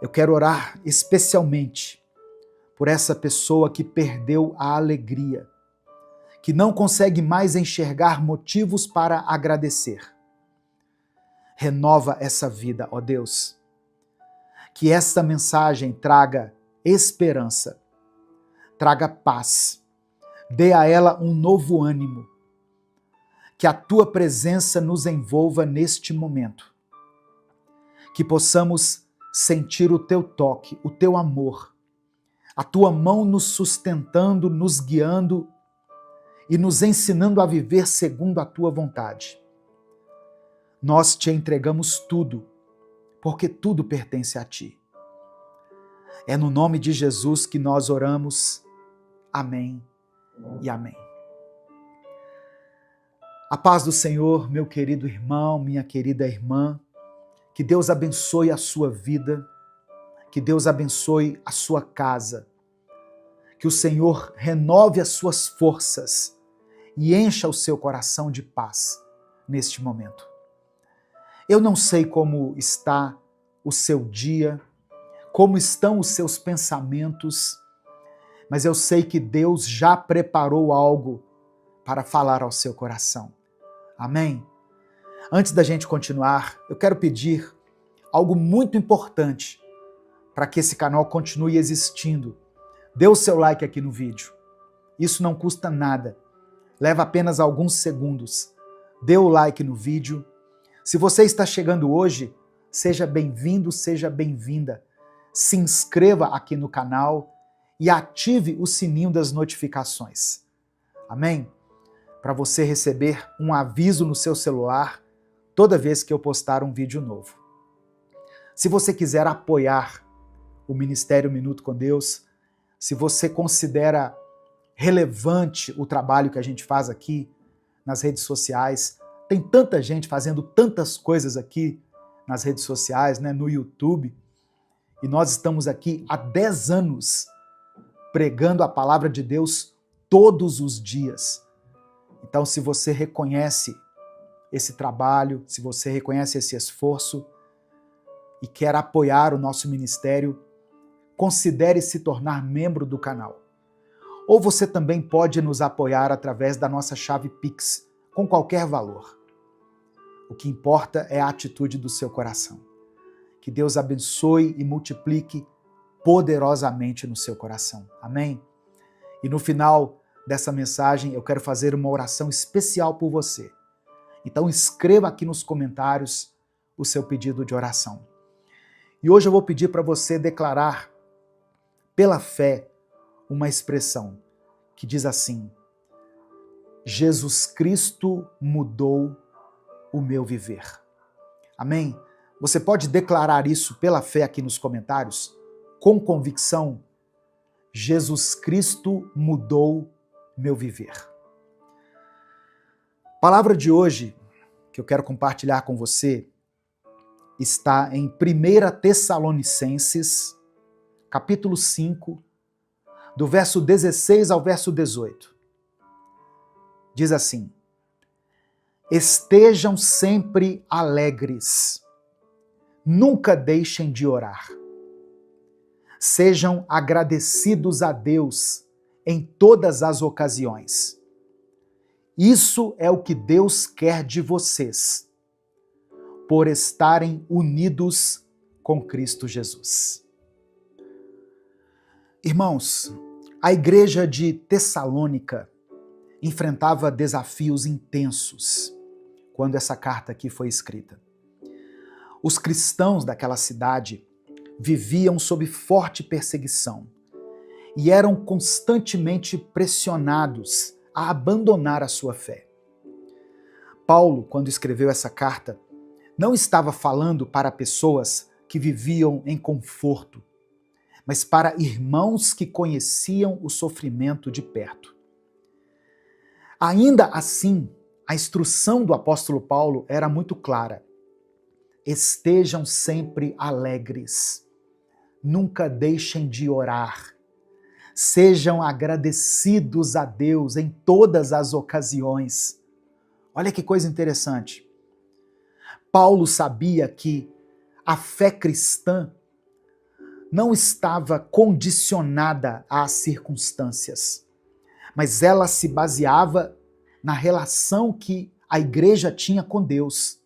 Eu quero orar especialmente por essa pessoa que perdeu a alegria, que não consegue mais enxergar motivos para agradecer. Renova essa vida, ó Deus. Que esta mensagem traga esperança, traga paz, dê a ela um novo ânimo. Que a Tua presença nos envolva neste momento. Que possamos sentir o Teu toque, o Teu amor, a Tua mão nos sustentando, nos guiando e nos ensinando a viver segundo a Tua vontade. Nós Te entregamos tudo, porque tudo pertence a Ti. É no nome de Jesus que nós oramos. Amém e amém. A paz do Senhor, meu querido irmão, minha querida irmã, que Deus abençoe a sua vida, que Deus abençoe a sua casa, que o Senhor renove as suas forças e encha o seu coração de paz neste momento. Eu não sei como está o seu dia, como estão os seus pensamentos, mas eu sei que Deus já preparou algo para falar ao seu coração. Amém? Antes da gente continuar, eu quero pedir algo muito importante para que esse canal continue existindo. Dê o seu like aqui no vídeo. Isso não custa nada. Leva apenas alguns segundos. Dê o like no vídeo. Se você está chegando hoje, seja bem-vindo, seja bem-vinda. Se inscreva aqui no canal e ative o sininho das notificações. Amém? Para você receber um aviso no seu celular toda vez que eu postar um vídeo novo. Se você quiser apoiar o Ministério Minuto com Deus, se você considera relevante o trabalho que a gente faz aqui nas redes sociais, tem tanta gente fazendo tantas coisas aqui nas redes sociais, né, no YouTube, e nós estamos aqui há 10 anos pregando a palavra de Deus todos os dias. Então, se você reconhece esse trabalho, se você reconhece esse esforço e quer apoiar o nosso ministério, considere se tornar membro do canal. Ou você também pode nos apoiar através da nossa chave Pix, com qualquer valor. O que importa é a atitude do seu coração. Que Deus abençoe e multiplique poderosamente no seu coração. Amém? E no final dessa mensagem, eu quero fazer uma oração especial por você. Então escreva aqui nos comentários o seu pedido de oração. E hoje eu vou pedir para você declarar, pela fé, uma expressão que diz assim: Jesus Cristo mudou o meu viver. Amém? Você pode declarar isso pela fé aqui nos comentários, com convicção. Jesus Cristo mudou meu viver. A palavra de hoje que eu quero compartilhar com você está em 1 Tessalonicenses, capítulo 5, do verso 16 ao verso 18. Diz assim: estejam sempre alegres, nunca deixem de orar. Sejam agradecidos a Deus em todas as ocasiões. Isso é o que Deus quer de vocês, por estarem unidos com Cristo Jesus. Irmãos, a igreja de Tessalônica enfrentava desafios intensos quando essa carta aqui foi escrita. Os cristãos daquela cidade viviam sob forte perseguição e eram constantemente pressionados a abandonar a sua fé. Paulo, quando escreveu essa carta, não estava falando para pessoas que viviam em conforto, mas para irmãos que conheciam o sofrimento de perto. Ainda assim, a instrução do apóstolo Paulo era muito clara. Estejam sempre alegres. Nunca deixem de orar. Sejam agradecidos a Deus em todas as ocasiões. Olha que coisa interessante. Paulo sabia que a fé cristã não estava condicionada às circunstâncias, mas ela se baseava na relação que a igreja tinha com Deus.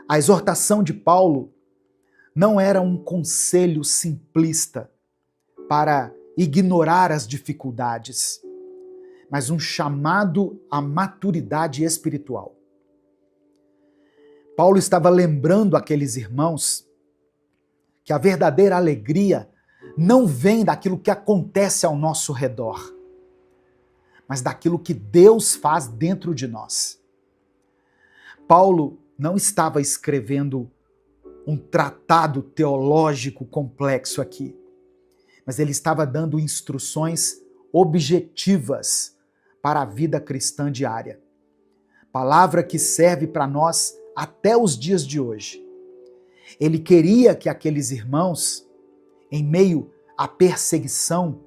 A exortação de Paulo não era um conselho simplista para ignorar as dificuldades, mas um chamado à maturidade espiritual. Paulo estava lembrando aqueles irmãos que a verdadeira alegria não vem daquilo que acontece ao nosso redor, mas daquilo que Deus faz dentro de nós. Paulo não estava escrevendo um tratado teológico complexo aqui, mas ele estava dando instruções objetivas para a vida cristã diária. Palavra que serve para nós até os dias de hoje. Ele queria que aqueles irmãos, em meio à perseguição,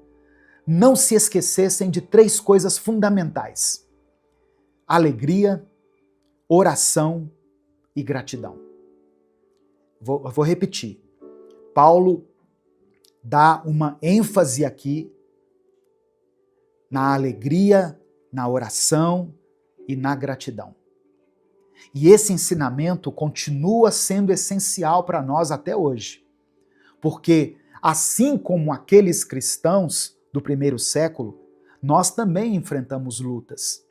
não se esquecessem de 3 coisas fundamentais: alegria, oração e gratidão. Vou repetir. Paulo dá uma ênfase aqui na alegria, na oração e na gratidão. E esse ensinamento continua sendo essencial para nós até hoje. Porque, assim como aqueles cristãos do primeiro século, nós também enfrentamos lutas.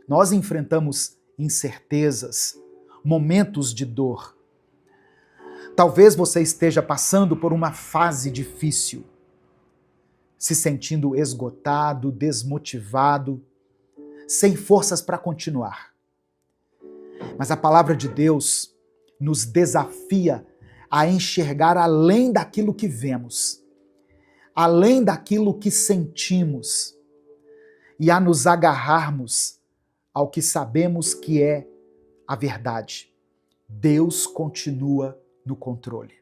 Nós enfrentamos incertezas, momentos de dor. Talvez você esteja passando por uma fase difícil, se sentindo esgotado, desmotivado, sem forças para continuar. Mas a palavra de Deus nos desafia a enxergar além daquilo que vemos, além daquilo que sentimos, e a nos agarrarmos ao que sabemos que é a verdade. Deus continua no controle.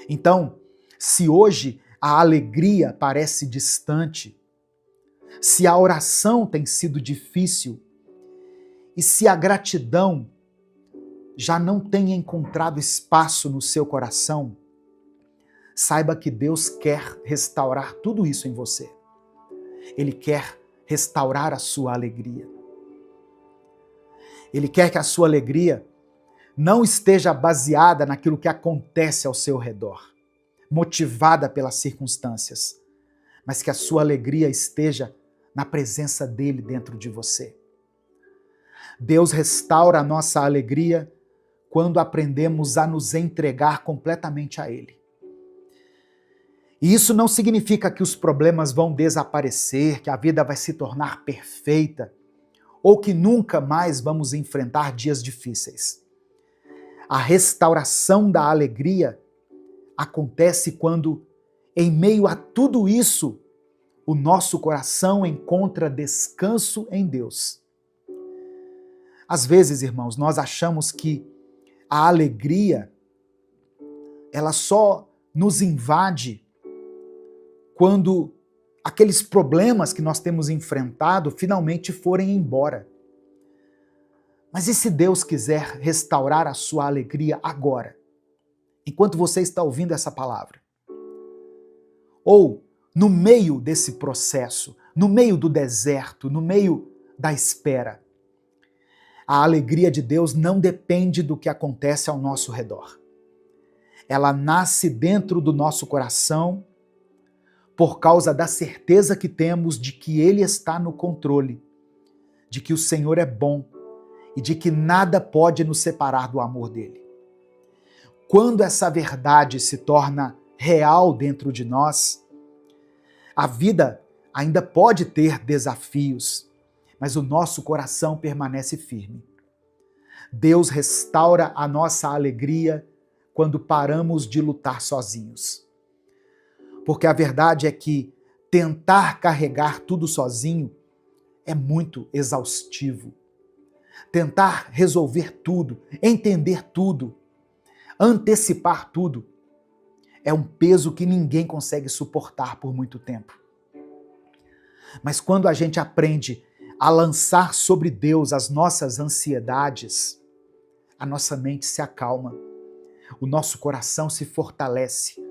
Então, se hoje a alegria parece distante, se a oração tem sido difícil e se a gratidão já não tem encontrado espaço no seu coração, saiba que Deus quer restaurar tudo isso em você. Ele quer restaurar a sua alegria. Ele quer que a sua alegria não esteja baseada naquilo que acontece ao seu redor, motivada pelas circunstâncias, mas que a sua alegria esteja na presença dele dentro de você. Deus restaura a nossa alegria quando aprendemos a nos entregar completamente a ele. E isso não significa que os problemas vão desaparecer, que a vida vai se tornar perfeita, ou que nunca mais vamos enfrentar dias difíceis. A restauração da alegria acontece quando, em meio a tudo isso, o nosso coração encontra descanso em Deus. Às vezes, irmãos, nós achamos que a alegria, ela só nos invade quando aqueles problemas que nós temos enfrentado finalmente forem embora. Mas e se Deus quiser restaurar a sua alegria agora, enquanto você está ouvindo essa palavra? Ou no meio desse processo, no meio do deserto, no meio da espera. A alegria de Deus não depende do que acontece ao nosso redor. Ela nasce dentro do nosso coração por causa da certeza que temos de que Ele está no controle, de que o Senhor é bom e de que nada pode nos separar do amor dele. Quando essa verdade se torna real dentro de nós, a vida ainda pode ter desafios, mas o nosso coração permanece firme. Deus restaura a nossa alegria quando paramos de lutar sozinhos. Porque a verdade é que tentar carregar tudo sozinho é muito exaustivo. Tentar resolver tudo, entender tudo, antecipar tudo, é um peso que ninguém consegue suportar por muito tempo. Mas quando a gente aprende a lançar sobre Deus as nossas ansiedades, a nossa mente se acalma, o nosso coração se fortalece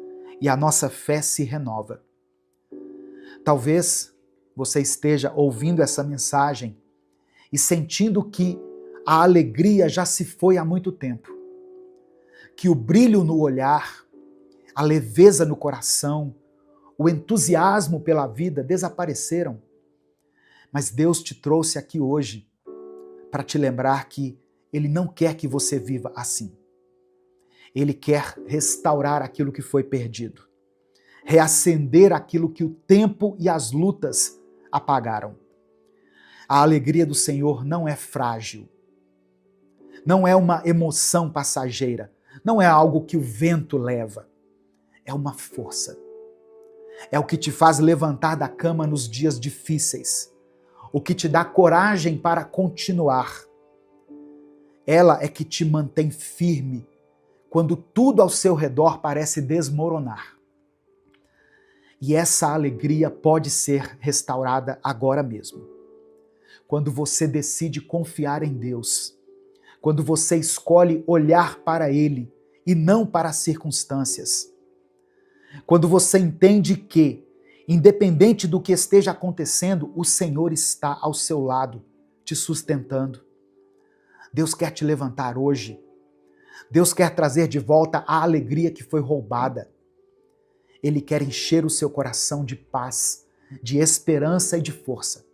e a nossa fé se renova. Talvez você esteja ouvindo essa mensagem e sentindo que a alegria já se foi há muito tempo, que o brilho no olhar, a leveza no coração, o entusiasmo pela vida desapareceram. Mas Deus te trouxe aqui hoje para te lembrar que Ele não quer que você viva assim. Ele quer restaurar aquilo que foi perdido, reacender aquilo que o tempo e as lutas apagaram. A alegria do Senhor não é frágil, não é uma emoção passageira, não é algo que o vento leva, é uma força. É o que te faz levantar da cama nos dias difíceis, o que te dá coragem para continuar. Ela é que te mantém firme quando tudo ao seu redor parece desmoronar. E essa alegria pode ser restaurada agora mesmo. Quando você decide confiar em Deus, quando você escolhe olhar para Ele e não para as circunstâncias, quando você entende que, independente do que esteja acontecendo, o Senhor está ao seu lado, te sustentando. Deus quer te levantar hoje. Deus quer trazer de volta a alegria que foi roubada. Ele quer encher o seu coração de paz, de esperança e de força.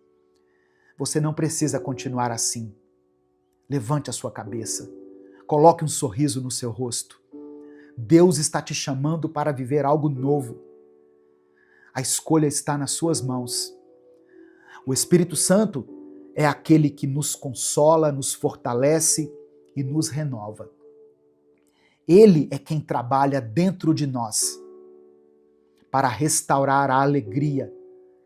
Você não precisa continuar assim. Levante a sua cabeça. Coloque um sorriso no seu rosto. Deus está te chamando para viver algo novo. A escolha está nas suas mãos. O Espírito Santo é aquele que nos consola, nos fortalece e nos renova. Ele é quem trabalha dentro de nós para restaurar a alegria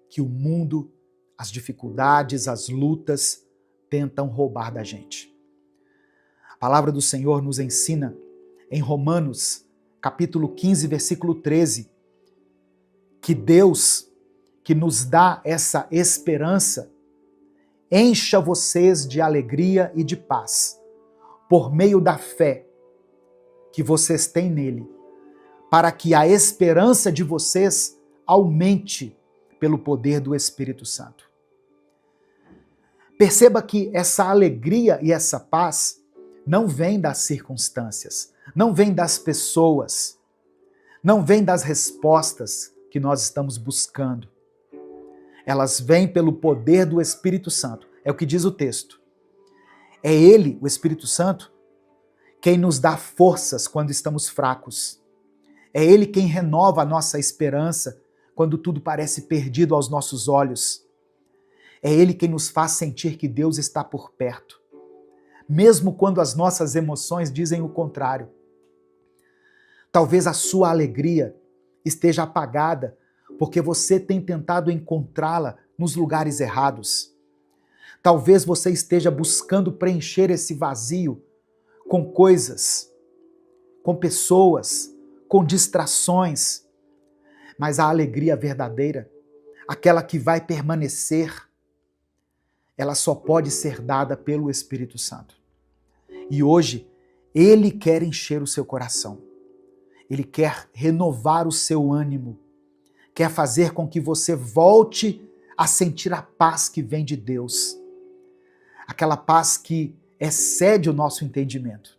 que o mundo, as dificuldades, as lutas tentam roubar da gente. A palavra do Senhor nos ensina em Romanos, capítulo 15, versículo 13, que Deus, que nos dá essa esperança, encha vocês de alegria e de paz, por meio da fé que vocês têm nele, para que a esperança de vocês aumente pelo poder do Espírito Santo. Perceba que essa alegria e essa paz não vem das circunstâncias, não vem das pessoas, não vem das respostas que nós estamos buscando. Elas vêm pelo poder do Espírito Santo. É o que diz o texto. É Ele, o Espírito Santo, quem nos dá forças quando estamos fracos. É Ele quem renova a nossa esperança quando tudo parece perdido aos nossos olhos. É Ele quem nos faz sentir que Deus está por perto, mesmo quando as nossas emoções dizem o contrário. Talvez a sua alegria esteja apagada porque você tem tentado encontrá-la nos lugares errados. Talvez você esteja buscando preencher esse vazio com coisas, com pessoas, com distrações. Mas a alegria verdadeira, aquela que vai permanecer, ela só pode ser dada pelo Espírito Santo. E hoje, Ele quer encher o seu coração. Ele quer renovar o seu ânimo, quer fazer com que você volte a sentir a paz que vem de Deus. Aquela paz que excede o nosso entendimento.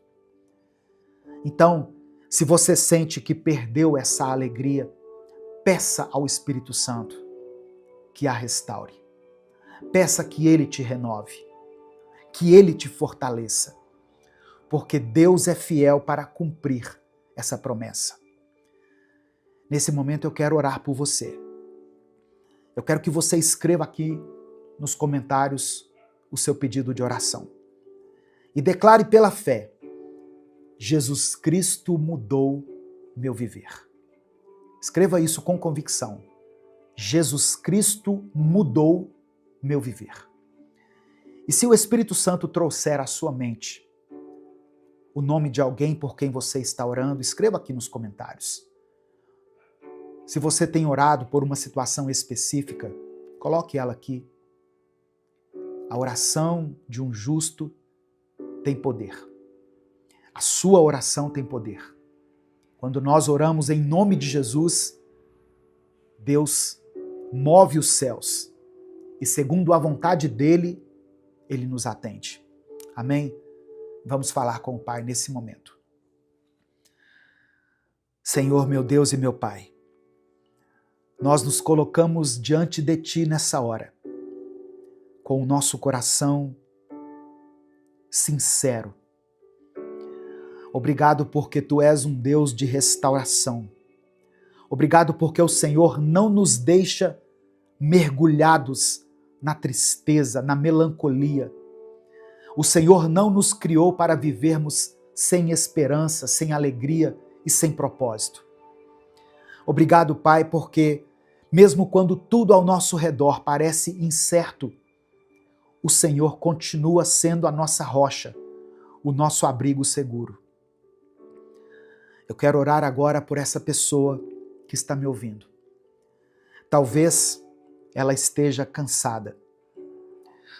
Então, se você sente que perdeu essa alegria, peça ao Espírito Santo que a restaure. Peça que Ele te renove, que Ele te fortaleça, porque Deus é fiel para cumprir essa promessa. Nesse momento eu quero orar por você. Eu quero que você escreva aqui nos comentários o seu pedido de oração. E declare pela fé: Jesus Cristo mudou meu viver. Escreva isso com convicção. Jesus Cristo mudou meu viver. E se o Espírito Santo trouxer à sua mente o nome de alguém por quem você está orando, escreva aqui nos comentários. Se você tem orado por uma situação específica, coloque ela aqui. A oração de um justo tem poder. A sua oração tem poder. Quando nós oramos em nome de Jesus, Deus move os céus e, segundo a vontade dele, ele nos atende. Amém? Vamos falar com o Pai nesse momento. Senhor, meu Deus e meu Pai, nós nos colocamos diante de Ti nessa hora, com o nosso coração sincero. Obrigado porque Tu és um Deus de restauração. Obrigado porque o Senhor não nos deixa mergulhados na tristeza, na melancolia. O Senhor não nos criou para vivermos sem esperança, sem alegria e sem propósito. Obrigado, Pai, porque mesmo quando tudo ao nosso redor parece incerto, o Senhor continua sendo a nossa rocha, o nosso abrigo seguro. Eu quero orar agora por essa pessoa que está me ouvindo. Talvez ela esteja cansada.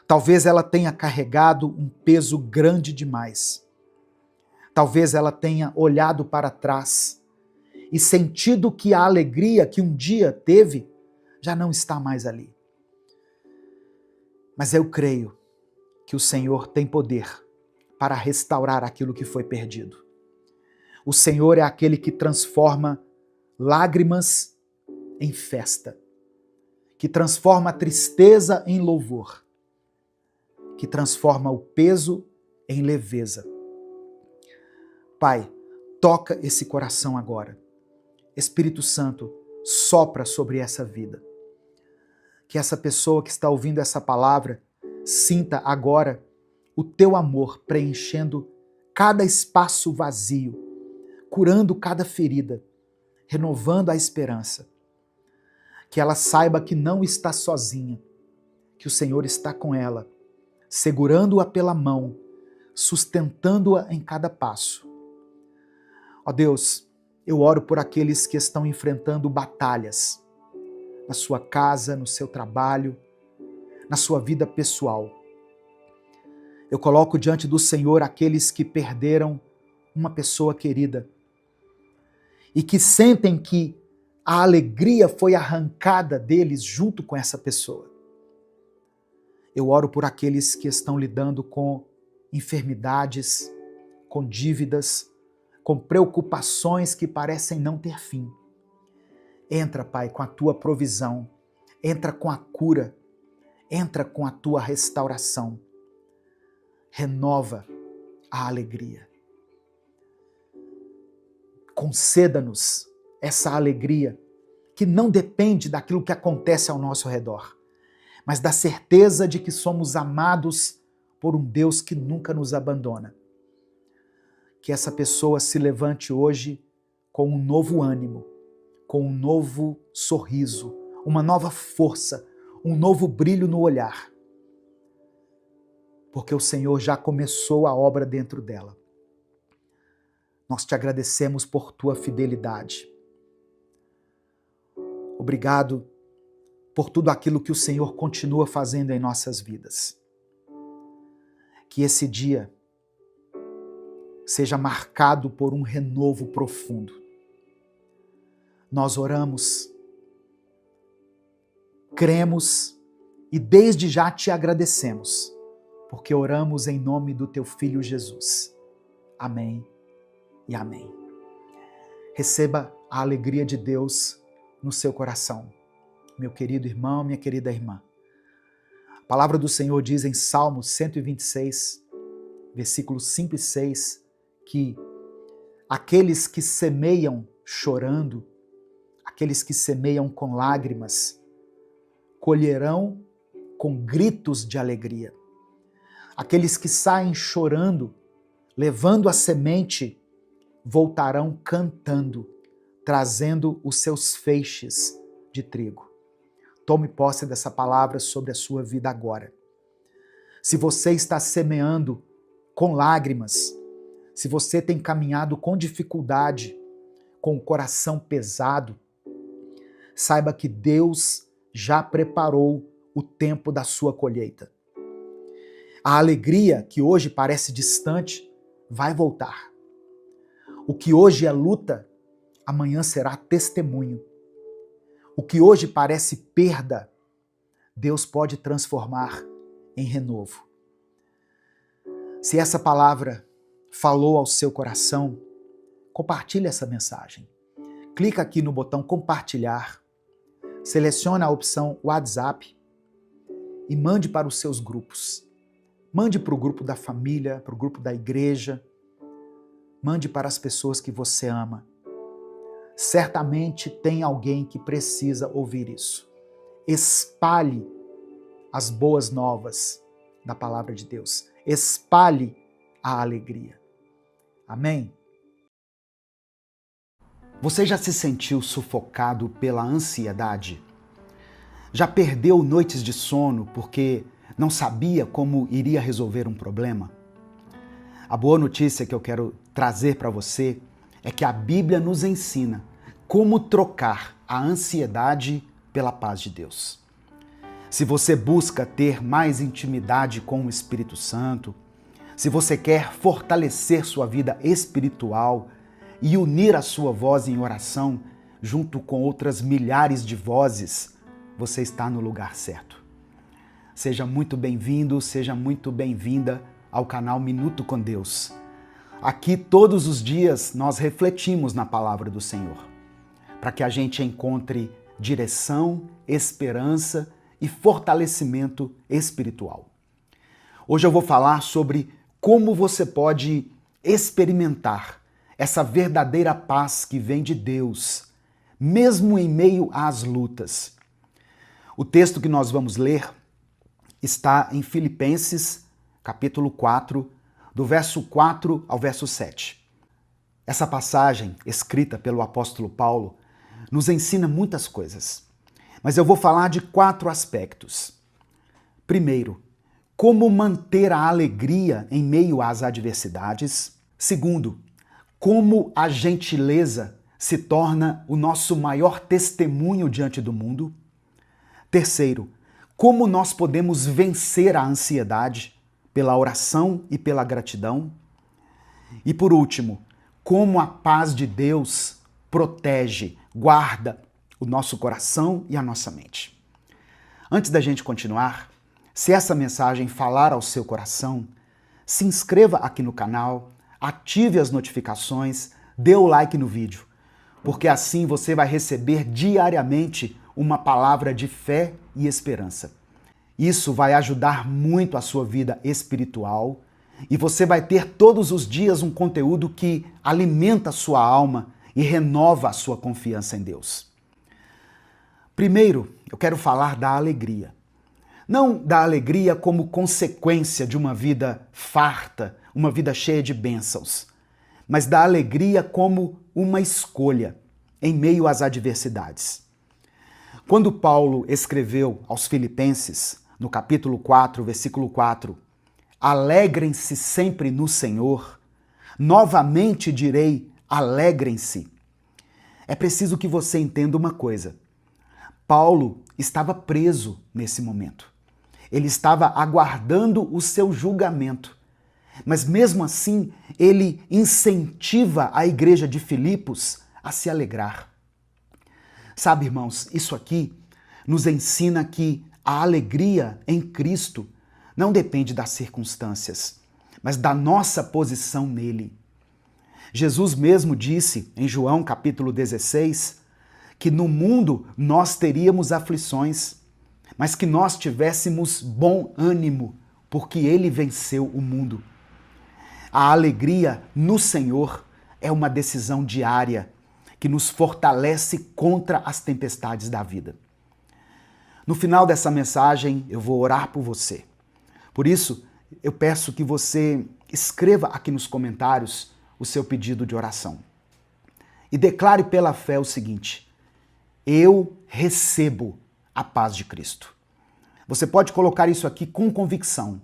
Talvez ela tenha carregado um peso grande demais. Talvez ela tenha olhado para trás e sentido que a alegria que um dia teve já não está mais ali. Mas eu creio que o Senhor tem poder para restaurar aquilo que foi perdido. O Senhor é aquele que transforma lágrimas em festa, que transforma a tristeza em louvor, que transforma o peso em leveza. Pai, toca esse coração agora. Espírito Santo, sopra sobre essa vida. Que essa pessoa que está ouvindo essa palavra sinta agora o Teu amor preenchendo cada espaço vazio, curando cada ferida, renovando a esperança. Que ela saiba que não está sozinha, que o Senhor está com ela, segurando-a pela mão, sustentando-a em cada passo. Ó Deus, eu oro por aqueles que estão enfrentando batalhas na sua casa, no seu trabalho, na sua vida pessoal. Eu coloco diante do Senhor aqueles que perderam uma pessoa querida e que sentem que a alegria foi arrancada deles junto com essa pessoa. Eu oro por aqueles que estão lidando com enfermidades, com dívidas, com preocupações que parecem não ter fim. Entra, Pai, com a Tua provisão, entra com a cura, entra com a Tua restauração. Renova a alegria. Conceda-nos essa alegria que não depende daquilo que acontece ao nosso redor, mas da certeza de que somos amados por um Deus que nunca nos abandona. Que essa pessoa se levante hoje com um novo ânimo, com um novo sorriso, uma nova força, um novo brilho no olhar. Porque o Senhor já começou a obra dentro dela. Nós te agradecemos por Tua fidelidade. Obrigado por tudo aquilo que o Senhor continua fazendo em nossas vidas. Que esse dia seja marcado por um renovo profundo. Nós oramos cremos e desde já te agradecemos, porque oramos em nome do teu Filho Jesus. Amém e amém. Receba a alegria de Deus no seu coração, meu querido irmão, minha querida irmã. A palavra do Senhor diz em Salmo 126, versículos 5 e 6, que aqueles que semeiam chorando, aqueles que semeiam com lágrimas, colherão com gritos de alegria. Aqueles que saem chorando, levando a semente, voltarão cantando, trazendo os seus feixes de trigo. Tome posse dessa palavra sobre a sua vida agora. Se você está semeando com lágrimas, se você tem caminhado com dificuldade, com o coração pesado, saiba que Deus já preparou o tempo da sua colheita. A alegria que hoje parece distante vai voltar. O que hoje é luta, amanhã será testemunho. O que hoje parece perda, Deus pode transformar em renovo. Se essa palavra falou ao seu coração, compartilhe essa mensagem. Clica aqui no botão compartilhar, selecione a opção WhatsApp e mande para os seus grupos. Mande para o grupo da família, para o grupo da igreja. Mande para as pessoas que você ama. Certamente tem alguém que precisa ouvir isso. Espalhe as boas novas da palavra de Deus. Espalhe a alegria. Amém? Você já se sentiu sufocado pela ansiedade? Já perdeu noites de sono porque não sabia como iria resolver um problema? A boa notícia que eu quero trazer para você é que a Bíblia nos ensina como trocar a ansiedade pela paz de Deus. Se você busca ter mais intimidade com o Espírito Santo, se você quer fortalecer sua vida espiritual e unir a sua voz em oração junto com outras milhares de vozes, você está no lugar certo. Seja muito bem-vindo, seja muito bem-vinda ao canal Minuto com Deus. Aqui todos os dias nós refletimos na palavra do Senhor, para que a gente encontre direção, esperança e fortalecimento espiritual. Hoje eu vou falar sobre como você pode experimentar essa verdadeira paz que vem de Deus, mesmo em meio às lutas. O texto que nós vamos ler está em Filipenses, capítulo 4, do verso 4 ao verso 7. Essa passagem, escrita pelo apóstolo Paulo, nos ensina muitas coisas, mas eu vou falar de 4 aspectos. Primeiro, como manter a alegria em meio às adversidades. Segundo, como a gentileza se torna o nosso maior testemunho diante do mundo. Terceiro, como nós podemos vencer a ansiedade pela oração e pela gratidão. E por último, como a paz de Deus protege, guarda o nosso coração e a nossa mente. Antes da gente continuar, se essa mensagem falar ao seu coração, se inscreva aqui no canal, ative as notificações, dê o like no vídeo, porque assim você vai receber diariamente uma palavra de fé e esperança. Isso vai ajudar muito a sua vida espiritual e você vai ter todos os dias um conteúdo que alimenta a sua alma e renova a sua confiança em Deus. Primeiro, eu quero falar da alegria. Não da alegria como consequência de uma vida farta, uma vida cheia de bênçãos, mas da alegria como uma escolha em meio às adversidades. Quando Paulo escreveu aos Filipenses, no capítulo 4, versículo 4, alegrem-se sempre no Senhor, novamente direi, alegrem-se. É preciso que você entenda uma coisa. Paulo estava preso nesse momento. Ele estava aguardando o seu julgamento. Mas mesmo assim, ele incentiva a igreja de Filipos a se alegrar. Sabe, irmãos, isso aqui nos ensina que a alegria em Cristo não depende das circunstâncias, mas da nossa posição nele. Jesus mesmo disse em João capítulo 16 que no mundo nós teríamos aflições, mas que nós tivéssemos bom ânimo, porque ele venceu o mundo. A alegria no Senhor é uma decisão diária que nos fortalece contra as tempestades da vida. No final dessa mensagem, eu vou orar por você. Por isso, eu peço que você escreva aqui nos comentários o seu pedido de oração. E declare pela fé o seguinte: eu recebo a paz de Cristo. Você pode colocar isso aqui com convicção.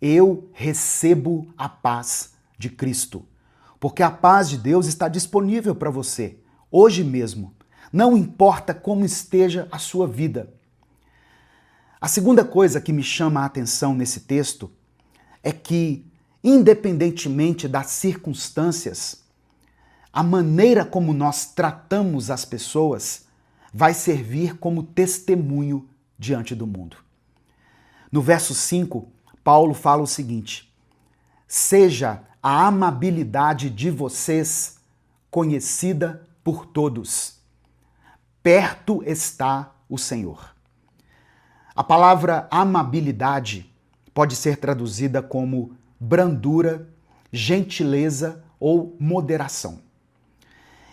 Eu recebo a paz de Cristo. Porque a paz de Deus está disponível para você, hoje mesmo. Não importa como esteja a sua vida. A segunda coisa que me chama a atenção nesse texto é que, independentemente das circunstâncias, a maneira como nós tratamos as pessoas vai servir como testemunho diante do mundo. No verso 5, Paulo fala o seguinte: seja a amabilidade de vocês conhecida por todos. Perto está o Senhor. A palavra amabilidade pode ser traduzida como brandura, gentileza ou moderação.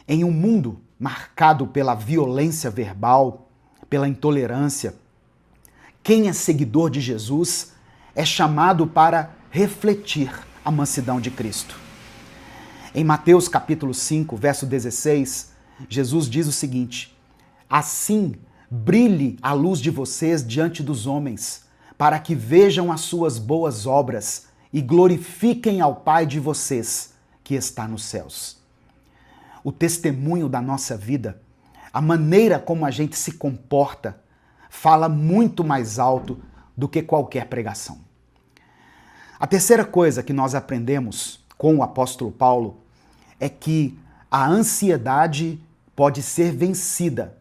Em um mundo marcado pela violência verbal, pela intolerância, quem é seguidor de Jesus é chamado para refletir a mansidão de Cristo. Em Mateus capítulo 5, verso 16, Jesus diz o seguinte: assim brilhe a luz de vocês diante dos homens, para que vejam as suas boas obras e glorifiquem ao Pai de vocês, que está nos céus. O testemunho da nossa vida, a maneira como a gente se comporta, fala muito mais alto do que qualquer pregação. A terceira coisa que nós aprendemos com o apóstolo Paulo é que a ansiedade pode ser vencida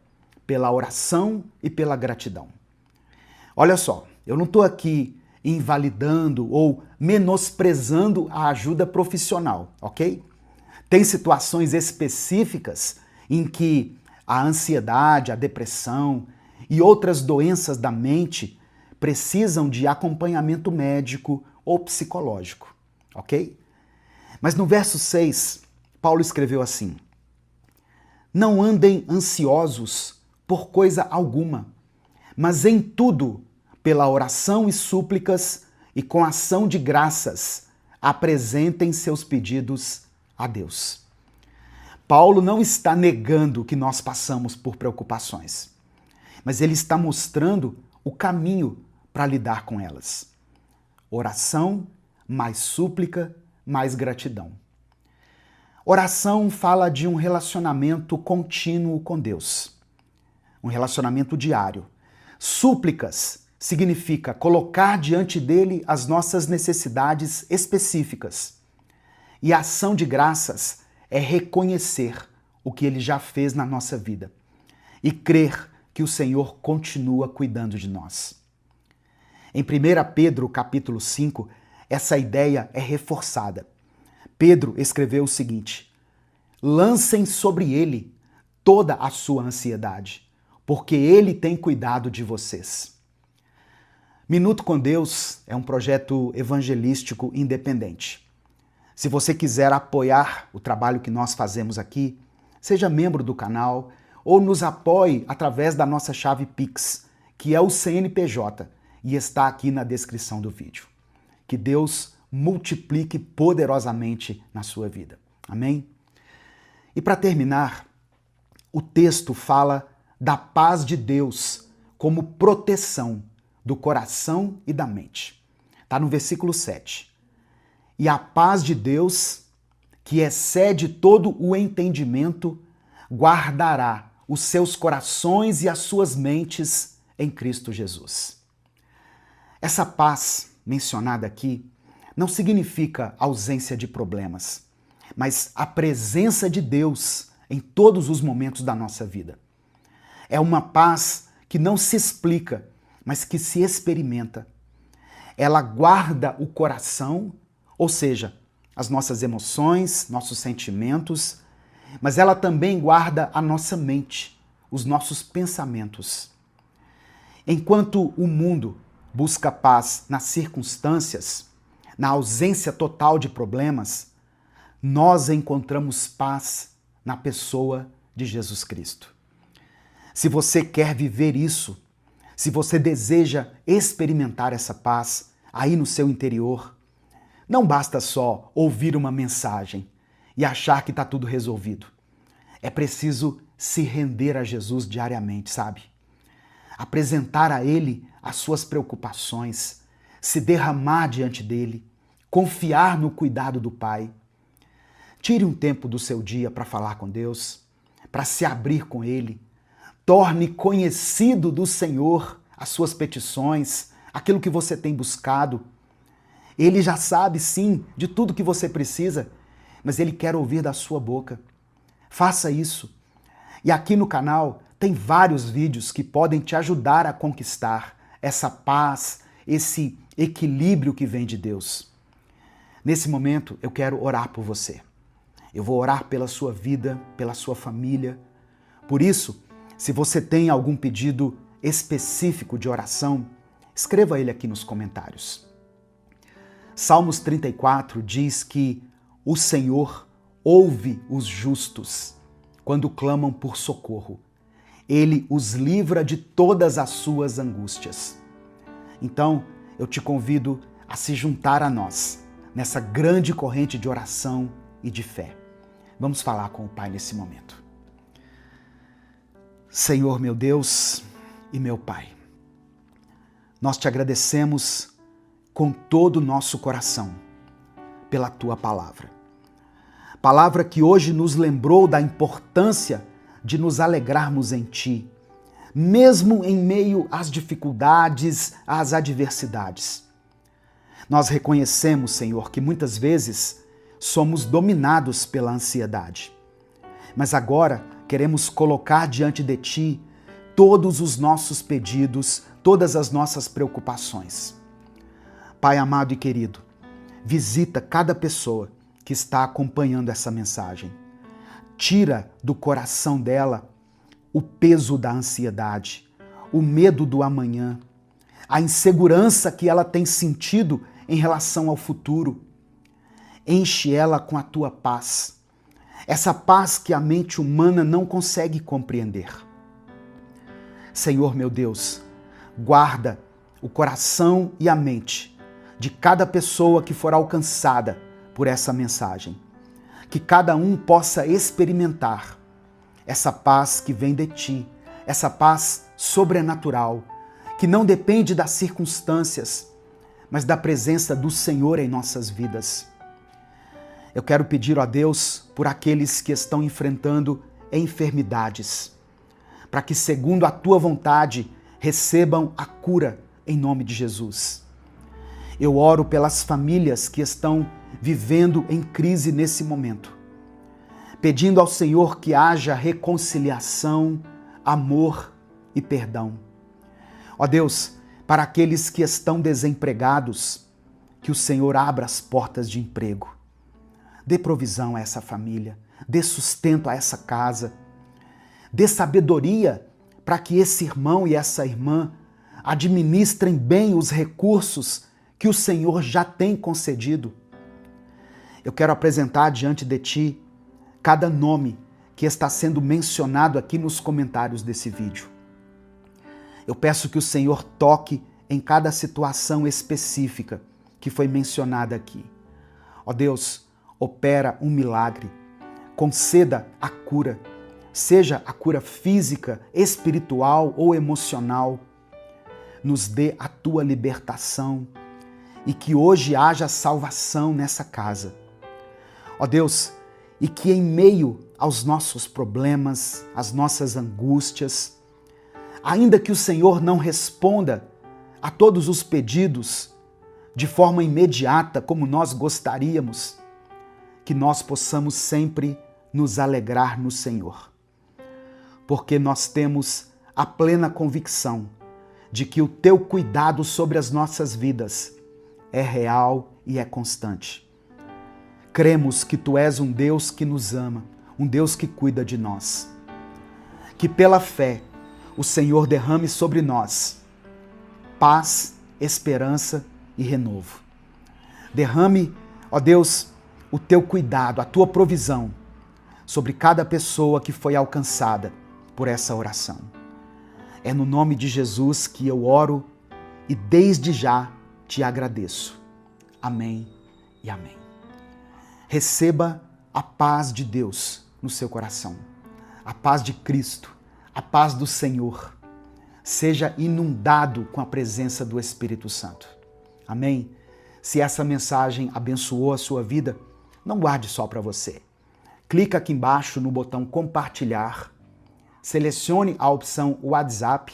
pela oração e pela gratidão. Olha só, eu não estou aqui invalidando ou menosprezando a ajuda profissional, ok? Tem situações específicas em que a ansiedade, a depressão e outras doenças da mente precisam de acompanhamento médico ou psicológico, ok? Mas no verso 6, Paulo escreveu assim: não andem ansiosos por coisa alguma, mas em tudo, pela oração e súplicas e com ação de graças, apresentem seus pedidos a Deus. Paulo não está negando que nós passamos por preocupações, mas ele está mostrando o caminho para lidar com elas. Oração, mais súplica, mais gratidão. Oração fala de um relacionamento contínuo com Deus, um relacionamento diário. Súplicas significa colocar diante dele as nossas necessidades específicas. E a ação de graças é reconhecer o que ele já fez na nossa vida e crer que o Senhor continua cuidando de nós. Em 1 Pedro capítulo 5, essa ideia é reforçada. Pedro escreveu o seguinte: lancem sobre ele toda a sua ansiedade, porque ele tem cuidado de vocês. Minuto com Deus é um projeto evangelístico independente. Se você quiser apoiar o trabalho que nós fazemos aqui, seja membro do canal ou nos apoie através da nossa chave Pix, que é o CNPJ, e está aqui na descrição do vídeo. Que Deus multiplique poderosamente na sua vida. Amém? E para terminar, o texto fala da paz de Deus como proteção do coração e da mente. Está no versículo 7. E a paz de Deus, que excede todo o entendimento, guardará os seus corações e as suas mentes em Cristo Jesus. Essa paz mencionada aqui não significa ausência de problemas, mas a presença de Deus em todos os momentos da nossa vida. É uma paz que não se explica, mas que se experimenta. Ela guarda o coração, ou seja, as nossas emoções, nossos sentimentos, mas ela também guarda a nossa mente, os nossos pensamentos. Enquanto o mundo busca paz nas circunstâncias, na ausência total de problemas, nós encontramos paz na pessoa de Jesus Cristo. Se você quer viver isso, se você deseja experimentar essa paz aí no seu interior, não basta só ouvir uma mensagem e achar que está tudo resolvido. É preciso se render a Jesus diariamente, sabe? Apresentar a Ele as suas preocupações, se derramar diante dele, confiar no cuidado do Pai. Tire um tempo do seu dia para falar com Deus, para se abrir com Ele. Torne conhecido do Senhor as suas petições, aquilo que você tem buscado. Ele já sabe, sim, de tudo que você precisa, mas Ele quer ouvir da sua boca. Faça isso. E aqui no canal tem vários vídeos que podem te ajudar a conquistar essa paz, esse equilíbrio que vem de Deus. Nesse momento, eu quero orar por você. Eu vou orar pela sua vida, pela sua família. Por isso, se você tem algum pedido específico de oração, escreva ele aqui nos comentários. Salmos 34 diz que o Senhor ouve os justos quando clamam por socorro. Ele os livra de todas as suas angústias. Então, eu te convido a se juntar a nós nessa grande corrente de oração e de fé. Vamos falar com o Pai nesse momento. Senhor, meu Deus e meu Pai, nós te agradecemos com todo o nosso coração pela Tua palavra. Palavra que hoje nos lembrou da importância de nos alegrarmos em Ti, mesmo em meio às dificuldades, às adversidades. Nós reconhecemos, Senhor, que muitas vezes somos dominados pela ansiedade. Mas agora queremos colocar diante de Ti todos os nossos pedidos, todas as nossas preocupações. Pai amado e querido, visita cada pessoa que está acompanhando essa mensagem. Tira do coração dela o peso da ansiedade, o medo do amanhã, a insegurança que ela tem sentido em relação ao futuro. Enche ela com a Tua paz, essa paz que a mente humana não consegue compreender. Senhor meu Deus, guarda o coração e a mente de cada pessoa que for alcançada por essa mensagem. Que cada um possa experimentar essa paz que vem de Ti, essa paz sobrenatural, que não depende das circunstâncias, mas da presença do Senhor em nossas vidas. Eu quero pedir a Deus por aqueles que estão enfrentando enfermidades, para que, segundo a Tua vontade, recebam a cura em nome de Jesus. Eu oro pelas famílias que estão vivendo em crise nesse momento, pedindo ao Senhor que haja reconciliação, amor e perdão. Ó Deus, para aqueles que estão desempregados, que o Senhor abra as portas de emprego. Dê provisão a essa família, dê sustento a essa casa, dê sabedoria para que esse irmão e essa irmã administrem bem os recursos que o Senhor já tem concedido. Eu quero apresentar diante de Ti cada nome que está sendo mencionado aqui nos comentários desse vídeo. Eu peço que o Senhor toque em cada situação específica que foi mencionada aqui. Ó Deus, opera um milagre, conceda a cura, seja a cura física, espiritual ou emocional. Nos dê a Tua libertação e que hoje haja salvação nessa casa. Ó Deus, e que em meio aos nossos problemas, às nossas angústias, ainda que o Senhor não responda a todos os pedidos de forma imediata como nós gostaríamos, que nós possamos sempre nos alegrar no Senhor, porque nós temos a plena convicção de que o teu cuidado sobre as nossas vidas é real e é constante. Cremos que tu és um Deus que nos ama, um Deus que cuida de nós. Que pela fé o Senhor derrame sobre nós paz, esperança e renovo. Derrame, ó Deus, o teu cuidado, a tua provisão sobre cada pessoa que foi alcançada por essa oração. É no nome de Jesus que eu oro e desde já te agradeço. Amém e amém. Receba a paz de Deus no seu coração, a paz de Cristo, a paz do Senhor. Seja inundado com a presença do Espírito Santo. Amém? Se essa mensagem abençoou a sua vida, não guarde só para você. Clica aqui embaixo no botão compartilhar, selecione a opção WhatsApp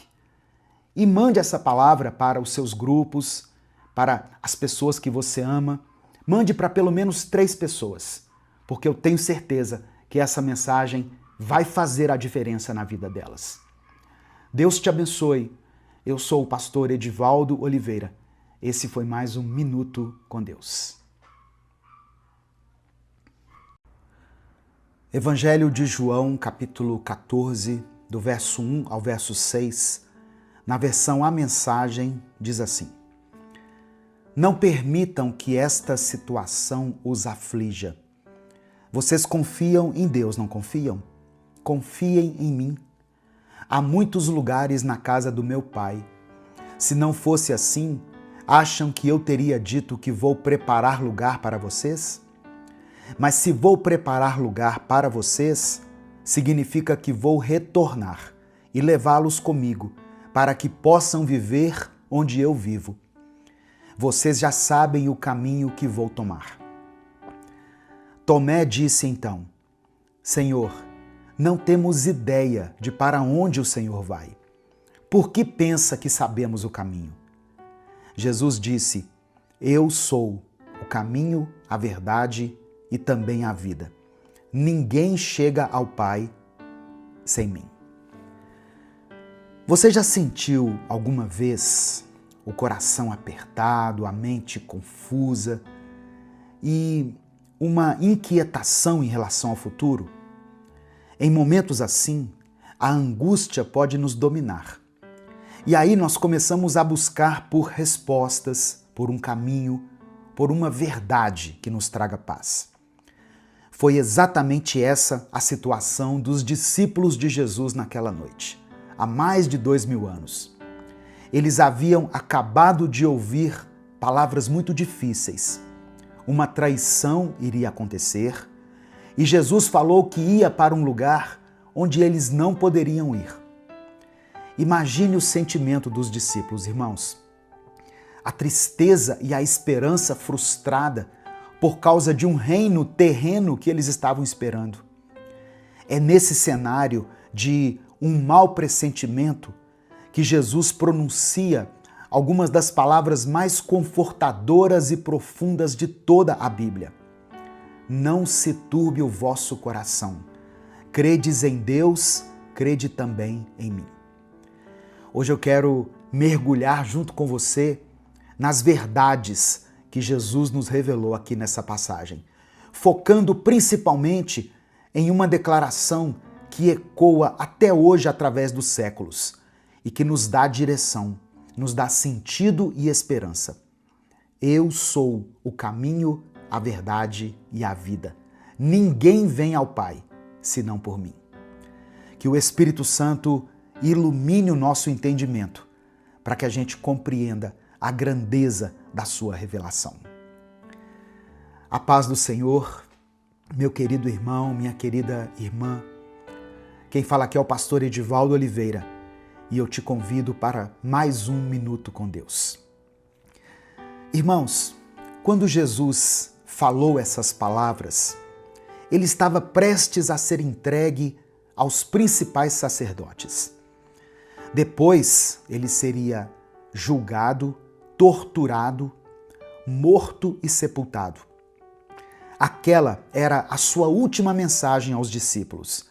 e mande essa palavra para os seus grupos, para as pessoas que você ama. Mande para pelo menos 3 pessoas, porque eu tenho certeza que essa mensagem vai fazer a diferença na vida delas. Deus te abençoe. Eu sou o pastor Edivaldo Oliveira. Esse foi mais um Minuto com Deus. Evangelho de João, capítulo 14, do verso 1 ao verso 6, na versão A Mensagem, diz assim: Não permitam que esta situação os aflija. Vocês confiam em Deus, não confiam? Confiem em mim. Há muitos lugares na casa do meu Pai. Se não fosse assim, acham que eu teria dito que vou preparar lugar para vocês? Mas se vou preparar lugar para vocês, significa que vou retornar e levá-los comigo, para que possam viver onde eu vivo. Vocês já sabem o caminho que vou tomar. Tomé disse então: Senhor, não temos ideia de para onde o Senhor vai. Por que pensa que sabemos o caminho? Jesus disse: Eu sou o caminho, a verdade e também a vida. Ninguém chega ao Pai sem mim. Você já sentiu alguma vez o coração apertado, a mente confusa e uma inquietação em relação ao futuro? Em momentos assim, a angústia pode nos dominar. E aí nós começamos a buscar por respostas, por um caminho, por uma verdade que nos traga paz. Foi exatamente essa a situação dos discípulos de Jesus naquela noite, há mais de 2000 anos. Eles haviam acabado de ouvir palavras muito difíceis. Uma traição iria acontecer e Jesus falou que ia para um lugar onde eles não poderiam ir. Imagine o sentimento dos discípulos, irmãos. A tristeza e a esperança frustrada por causa de um reino terreno que eles estavam esperando. É nesse cenário de um mau pressentimento que Jesus pronuncia algumas das palavras mais confortadoras e profundas de toda a Bíblia. Não se turbe o vosso coração. Credes em Deus, crede também em mim. Hoje eu quero mergulhar junto com você nas verdades que Jesus nos revelou aqui nessa passagem, focando principalmente em uma declaração que ecoa até hoje através dos séculos e que nos dá direção, nos dá sentido e esperança. Eu sou o caminho, a verdade e a vida. Ninguém vem ao Pai senão por mim. Que o Espírito Santo ilumine o nosso entendimento para que a gente compreenda a grandeza da sua revelação. A paz do Senhor, meu querido irmão, minha querida irmã. Quem fala aqui é o pastor Edivaldo Oliveira e eu te convido para mais um Minuto com Deus. Irmãos, quando Jesus falou essas palavras, ele estava prestes a ser entregue aos principais sacerdotes. Depois, ele seria julgado, torturado, morto e sepultado. Aquela era a sua última mensagem aos discípulos.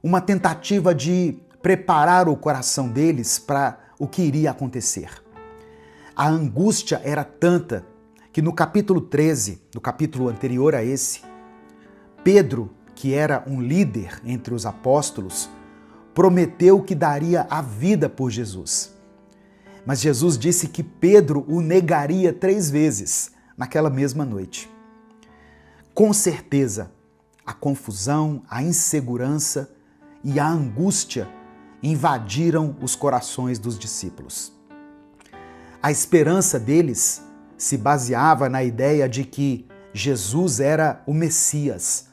Uma tentativa de preparar o coração deles para o que iria acontecer. A angústia era tanta que no capítulo 13, no capítulo anterior a esse, Pedro, que era um líder entre os apóstolos, prometeu que daria a vida por Jesus. Mas Jesus disse que Pedro o negaria 3 vezes naquela mesma noite. Com certeza, a confusão, a insegurança e a angústia invadiram os corações dos discípulos. A esperança deles se baseava na ideia de que Jesus era o Messias,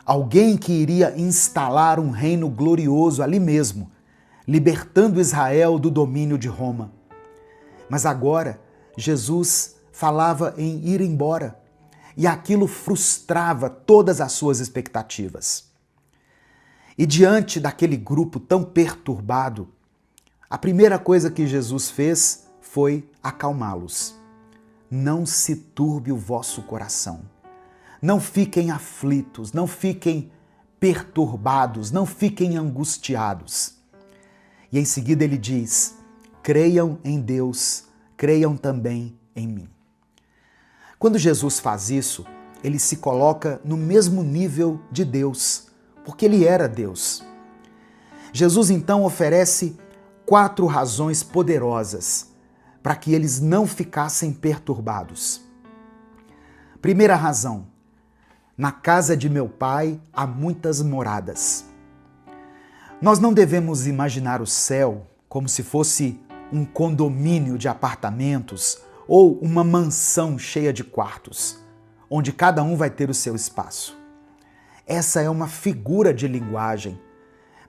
alguém que iria instalar um reino glorioso ali mesmo, libertando Israel do domínio de Roma. Mas agora, Jesus falava em ir embora, e aquilo frustrava todas as suas expectativas. E diante daquele grupo tão perturbado, a primeira coisa que Jesus fez foi acalmá-los. Não se turbe o vosso coração. Não fiquem aflitos, não fiquem perturbados, não fiquem angustiados. E em seguida ele diz: creiam em Deus, creiam também em mim. Quando Jesus faz isso, ele se coloca no mesmo nível de Deus, porque ele era Deus. Jesus então oferece 4 razões poderosas para que eles não ficassem perturbados. Primeira razão: na casa de meu Pai há muitas moradas. Nós não devemos imaginar o céu como se fosse um condomínio de apartamentos ou uma mansão cheia de quartos, onde cada um vai ter o seu espaço. Essa é uma figura de linguagem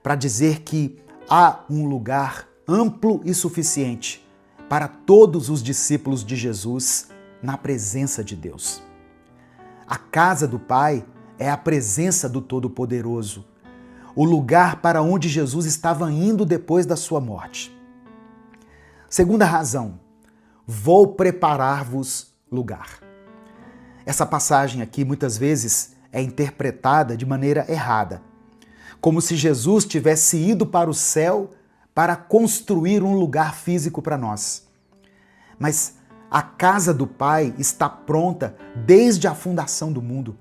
para dizer que há um lugar amplo e suficiente para todos os discípulos de Jesus na presença de Deus. A casa do Pai é a presença do Todo-Poderoso, o lugar para onde Jesus estava indo depois da sua morte. Segunda razão: vou preparar-vos lugar. Essa passagem aqui muitas vezes é interpretada de maneira errada, como se Jesus tivesse ido para o céu para construir um lugar físico para nós. Mas a casa do Pai está pronta desde a fundação do mundo.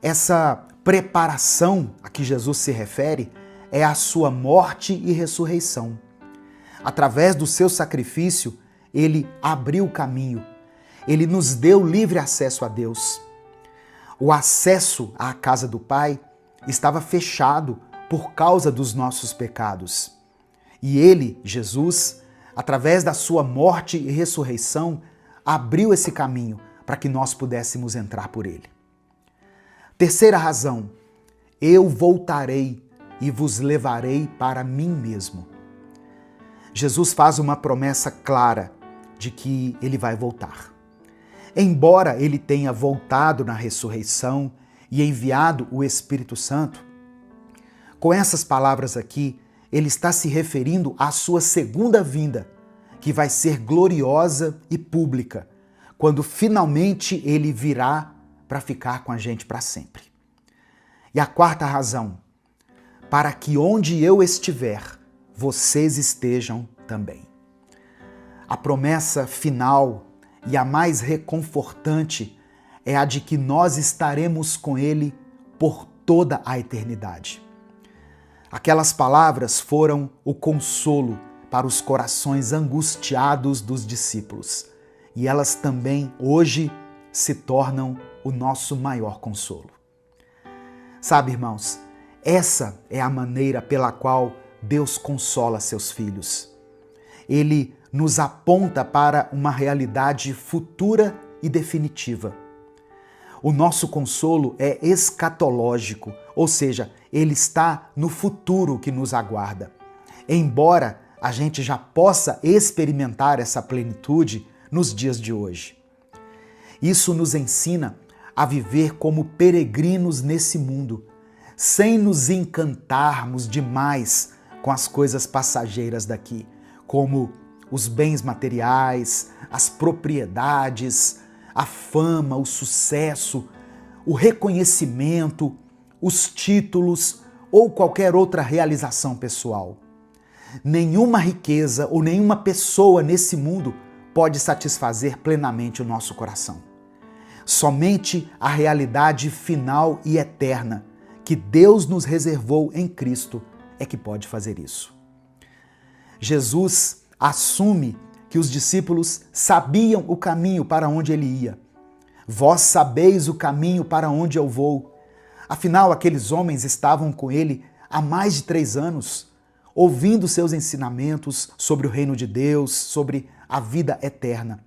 Essa preparação a que Jesus se refere é a sua morte e ressurreição. Através do seu sacrifício, ele abriu o caminho. Ele nos deu livre acesso a Deus. O acesso à casa do Pai estava fechado por causa dos nossos pecados. E ele, Jesus, através da sua morte e ressurreição, abriu esse caminho para que nós pudéssemos entrar por ele. Terceira razão: eu voltarei e vos levarei para mim mesmo. Jesus faz uma promessa clara de que ele vai voltar. Embora ele tenha voltado na ressurreição e enviado o Espírito Santo, com essas palavras aqui, ele está se referindo à sua segunda vinda, que vai ser gloriosa e pública, quando finalmente ele virá para ficar com a gente para sempre. E a quarta razão: para que onde eu estiver, vocês estejam também. A promessa final e a mais reconfortante é a de que nós estaremos com ele por toda a eternidade. Aquelas palavras foram o consolo para os corações angustiados dos discípulos, e elas também hoje se tornam o nosso maior consolo. Sabe, irmãos, essa é a maneira pela qual Deus consola seus filhos. Ele nos aponta para uma realidade futura e definitiva. O nosso consolo é escatológico, ou seja, ele está no futuro que nos aguarda. Embora a gente já possa experimentar essa plenitude nos dias de hoje. Isso nos ensina a viver como peregrinos nesse mundo, sem nos encantarmos demais com as coisas passageiras daqui, como os bens materiais, as propriedades, a fama, o sucesso, o reconhecimento, os títulos ou qualquer outra realização pessoal. Nenhuma riqueza ou nenhuma pessoa nesse mundo pode satisfazer plenamente o nosso coração. Somente a realidade final e eterna que Deus nos reservou em Cristo é que pode fazer isso. Jesus assume que os discípulos sabiam o caminho para onde ele ia. Vós sabeis o caminho para onde eu vou. Afinal, aqueles homens estavam com ele há mais de 3 anos, ouvindo seus ensinamentos sobre o reino de Deus, sobre a vida eterna.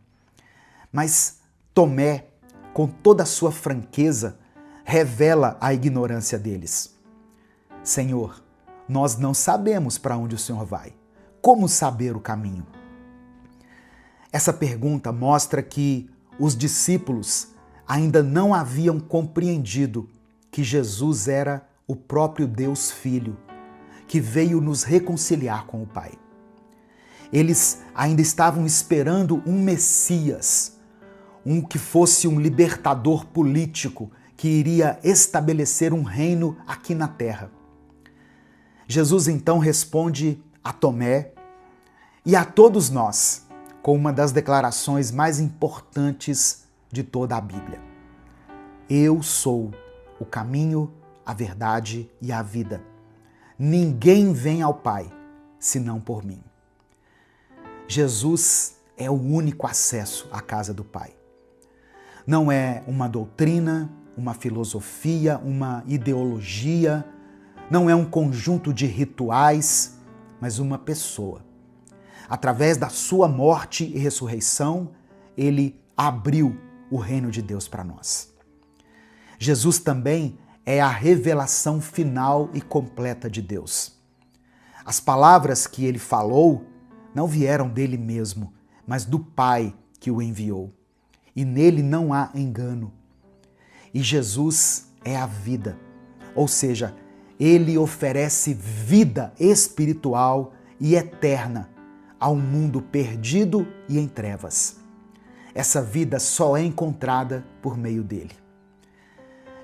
Mas Tomé, com toda a sua franqueza, revela a ignorância deles. Senhor, nós não sabemos para onde o Senhor vai. Como saber o caminho? Essa pergunta mostra que os discípulos ainda não haviam compreendido que Jesus era o próprio Deus Filho, que veio nos reconciliar com o Pai. Eles ainda estavam esperando um Messias, que fosse um libertador político que iria estabelecer um reino aqui na terra. Jesus então responde a Tomé e a todos nós com uma das declarações mais importantes de toda a Bíblia. Eu sou o caminho, a verdade e a vida. Ninguém vem ao Pai senão por mim. Jesus é o único acesso à casa do Pai. Não é uma doutrina, uma filosofia, uma ideologia, não é um conjunto de rituais, mas uma pessoa. Através da sua morte e ressurreição, ele abriu o reino de Deus para nós. Jesus também é a revelação final e completa de Deus. As palavras que ele falou não vieram dele mesmo, mas do Pai que o enviou. E nele não há engano. E Jesus é a vida, ou seja, ele oferece vida espiritual e eterna ao mundo perdido e em trevas. Essa vida só é encontrada por meio dele.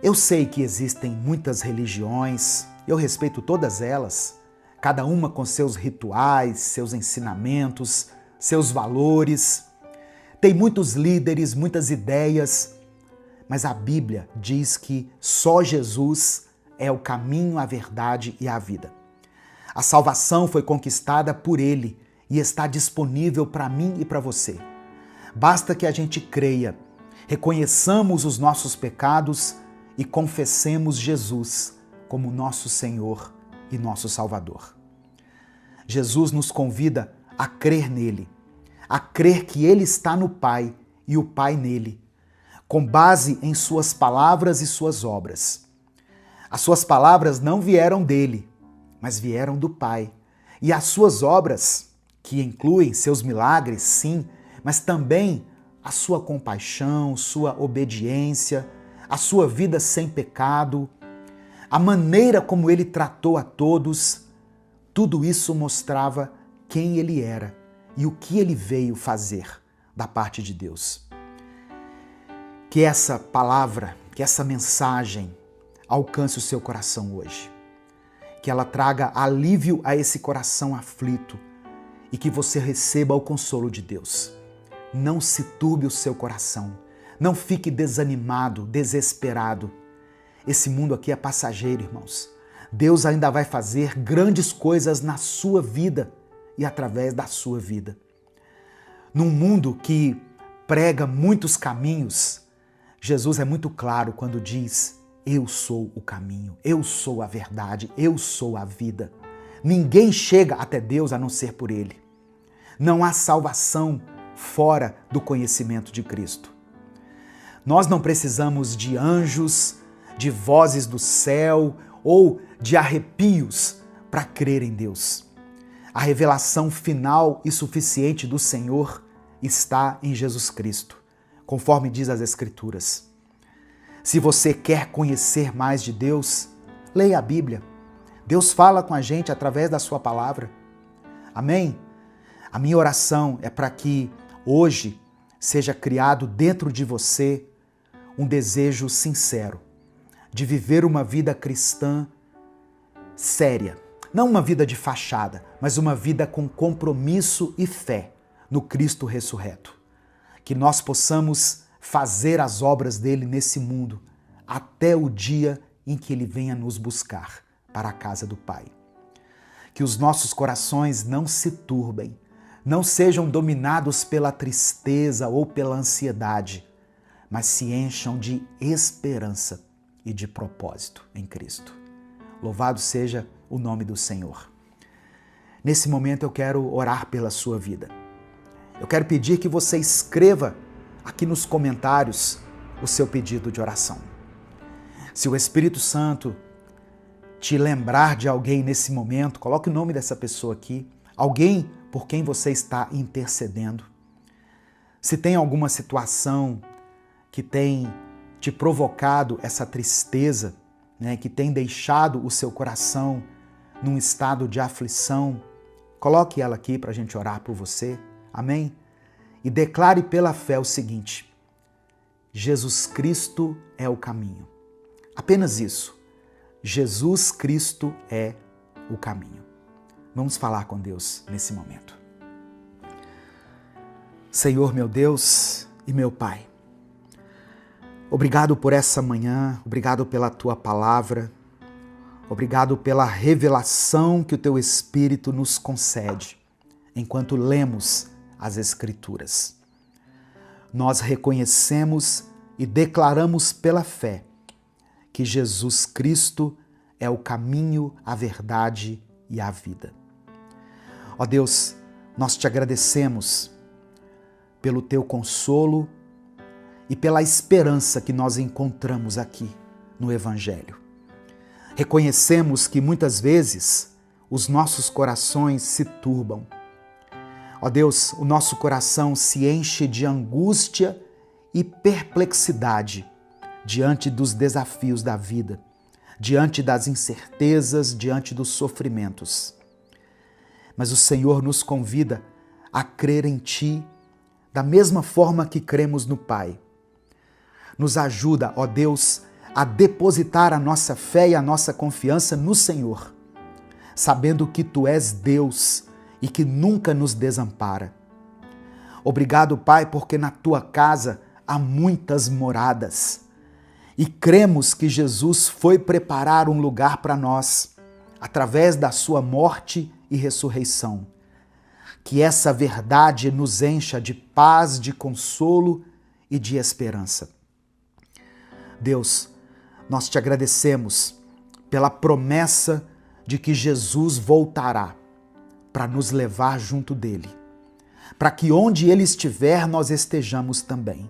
Eu sei que existem muitas religiões, eu respeito todas elas, cada uma com seus rituais, seus ensinamentos, seus valores. Tem muitos líderes, muitas ideias, mas a Bíblia diz que só Jesus é o caminho, a verdade e a vida. A salvação foi conquistada por ele e está disponível para mim e para você. Basta que a gente creia, reconheçamos os nossos pecados e confessemos Jesus como nosso Senhor e nosso Salvador. Jesus nos convida a crer nele, a crer que ele está no Pai e o Pai nele, com base em suas palavras e suas obras. As suas palavras não vieram dele, mas vieram do Pai. E as suas obras, que incluem seus milagres, sim, mas também a sua compaixão, sua obediência, a sua vida sem pecado, a maneira como ele tratou a todos, tudo isso mostrava quem ele era e o que ele veio fazer da parte de Deus. Que essa palavra, que essa mensagem alcance o seu coração hoje. Que ela traga alívio a esse coração aflito e que você receba o consolo de Deus. Não se turbe o seu coração. Não fique desanimado, desesperado. Esse mundo aqui é passageiro, irmãos. Deus ainda vai fazer grandes coisas na sua vida e através da sua vida. Num mundo que prega muitos caminhos, Jesus é muito claro quando diz: eu sou o caminho, eu sou a verdade, eu sou a vida. Ninguém chega até Deus a não ser por Ele. Não há salvação fora do conhecimento de Cristo. Nós não precisamos de anjos, de vozes do céu ou de arrepios para crer em Deus. A revelação final e suficiente do Senhor está em Jesus Cristo, conforme diz as Escrituras. Se você quer conhecer mais de Deus, leia a Bíblia. Deus fala com a gente através da sua palavra. Amém? A minha oração é para que hoje seja criado dentro de você um desejo sincero de viver uma vida cristã séria, Não uma vida de fachada, mas uma vida com compromisso e fé no Cristo ressurreto. Que nós possamos fazer as obras dele nesse mundo até o dia em que ele venha nos buscar para a casa do Pai. Que os nossos corações não se turbem, não sejam dominados pela tristeza ou pela ansiedade, mas se encham de esperança e de propósito em Cristo. Louvado seja o nome do Senhor. Nesse momento eu quero orar pela sua vida. Eu quero pedir que você escreva aqui nos comentários o seu pedido de oração. Se o Espírito Santo te lembrar de alguém nesse momento, coloque o nome dessa pessoa aqui, alguém por quem você está intercedendo. Se tem alguma situação que tem te provocado essa tristeza, que tem deixado o seu coração num estado de aflição, coloque ela aqui para a gente orar por você, amém? E declare pela fé o seguinte: Jesus Cristo é o caminho. Apenas isso. Jesus Cristo é o caminho. Vamos falar com Deus nesse momento. Senhor, meu Deus e meu Pai, obrigado por essa manhã, obrigado pela Tua palavra, obrigado pela revelação que o Teu Espírito nos concede enquanto lemos as Escrituras. Nós reconhecemos e declaramos pela fé que Jesus Cristo é o caminho, a verdade e a vida. Ó Deus, nós te agradecemos pelo Teu consolo e pela esperança que nós encontramos aqui no Evangelho. Reconhecemos que muitas vezes os nossos corações se turbam. Ó Deus, o nosso coração se enche de angústia e perplexidade diante dos desafios da vida, diante das incertezas, diante dos sofrimentos. Mas o Senhor nos convida a crer em Ti da mesma forma que cremos no Pai. Nos ajuda, ó Deus, a depositar a nossa fé e a nossa confiança no Senhor, sabendo que Tu és Deus e que nunca nos desampara. Obrigado, Pai, porque na Tua casa há muitas moradas e cremos que Jesus foi preparar um lugar para nós através da Sua morte e ressurreição. Que essa verdade nos encha de paz, de consolo e de esperança. Deus, nós te agradecemos pela promessa de que Jesus voltará para nos levar junto dele, para que onde ele estiver nós estejamos também.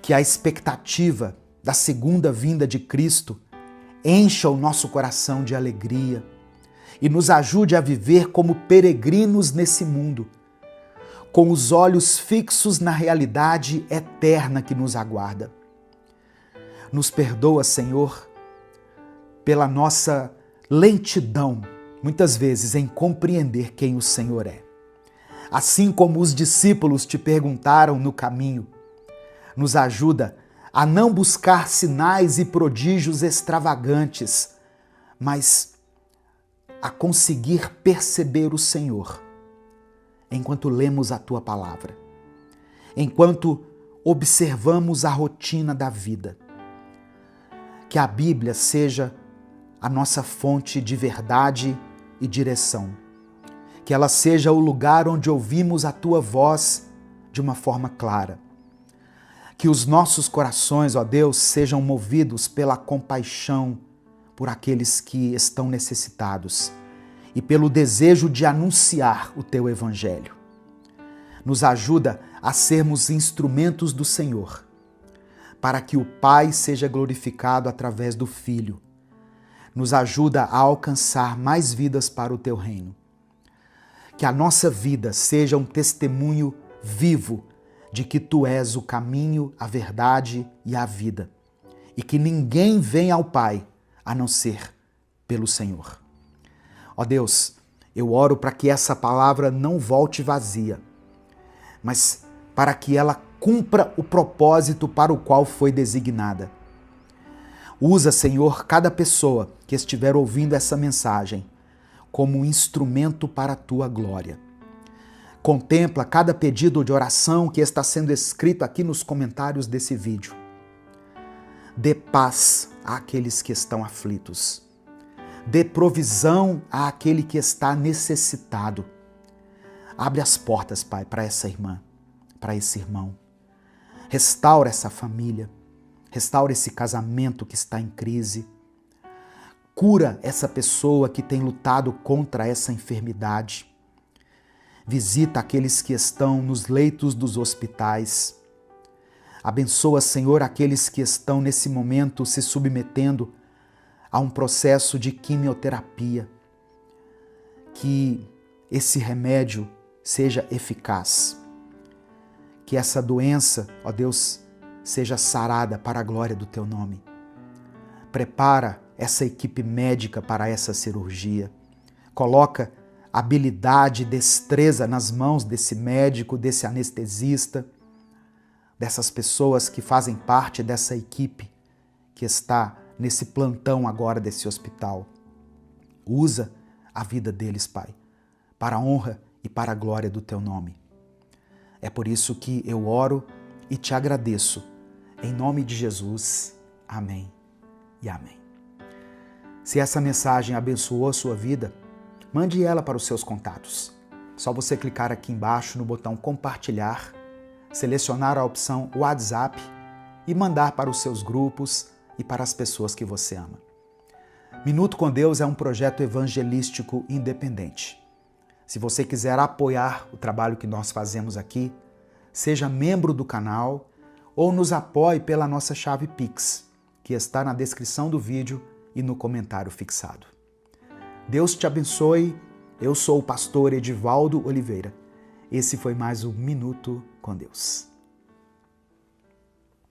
Que a expectativa da segunda vinda de Cristo encha o nosso coração de alegria e nos ajude a viver como peregrinos nesse mundo, com os olhos fixos na realidade eterna que nos aguarda. Nos perdoa, Senhor, pela nossa lentidão, muitas vezes, em compreender quem o Senhor é. Assim como os discípulos te perguntaram no caminho, nos ajuda a não buscar sinais e prodígios extravagantes, mas a conseguir perceber o Senhor enquanto lemos a Tua palavra, enquanto observamos a rotina da vida. Que a Bíblia seja a nossa fonte de verdade e direção. Que ela seja o lugar onde ouvimos a Tua voz de uma forma clara. Que os nossos corações, ó Deus, sejam movidos pela compaixão por aqueles que estão necessitados e pelo desejo de anunciar o Teu Evangelho. Nos ajuda a sermos instrumentos do Senhor, para que o Pai seja glorificado através do Filho. Nos ajuda a alcançar mais vidas para o Teu reino. Que a nossa vida seja um testemunho vivo de que Tu és o caminho, a verdade e a vida, e que ninguém vem ao Pai a não ser pelo Senhor. Ó Deus, eu oro para que essa palavra não volte vazia, mas para que ela cumpra o propósito para o qual foi designada. Usa, Senhor, cada pessoa que estiver ouvindo essa mensagem como um instrumento para a tua glória. Contempla cada pedido de oração que está sendo escrito aqui nos comentários desse vídeo. Dê paz àqueles que estão aflitos. Dê provisão àquele que está necessitado. Abre as portas, Pai, para essa irmã, para esse irmão. Restaura essa família. Restaura esse casamento que está em crise. Cura essa pessoa que tem lutado contra essa enfermidade. Visita aqueles que estão nos leitos dos hospitais. Abençoa, Senhor, aqueles que estão nesse momento se submetendo a um processo de quimioterapia. Que esse remédio seja eficaz. Que essa doença, ó Deus, seja sarada para a glória do Teu nome. Prepara essa equipe médica para essa cirurgia. Coloca habilidade e destreza nas mãos desse médico, desse anestesista, dessas pessoas que fazem parte dessa equipe que está nesse plantão agora desse hospital. Usa a vida deles, Pai, para a honra e para a glória do Teu nome. É por isso que eu oro e te agradeço. Em nome de Jesus. Amém e amém. Se essa mensagem abençoou a sua vida, mande ela para os seus contatos. Só você clicar aqui embaixo no botão compartilhar, selecionar a opção WhatsApp e mandar para os seus grupos e para as pessoas que você ama. Minuto com Deus é um projeto evangelístico independente. Se você quiser apoiar o trabalho que nós fazemos aqui, seja membro do canal ou nos apoie pela nossa chave Pix, que está na descrição do vídeo e no comentário fixado. Deus te abençoe. Eu sou o pastor Edivaldo Oliveira. Esse foi mais um Minuto com Deus.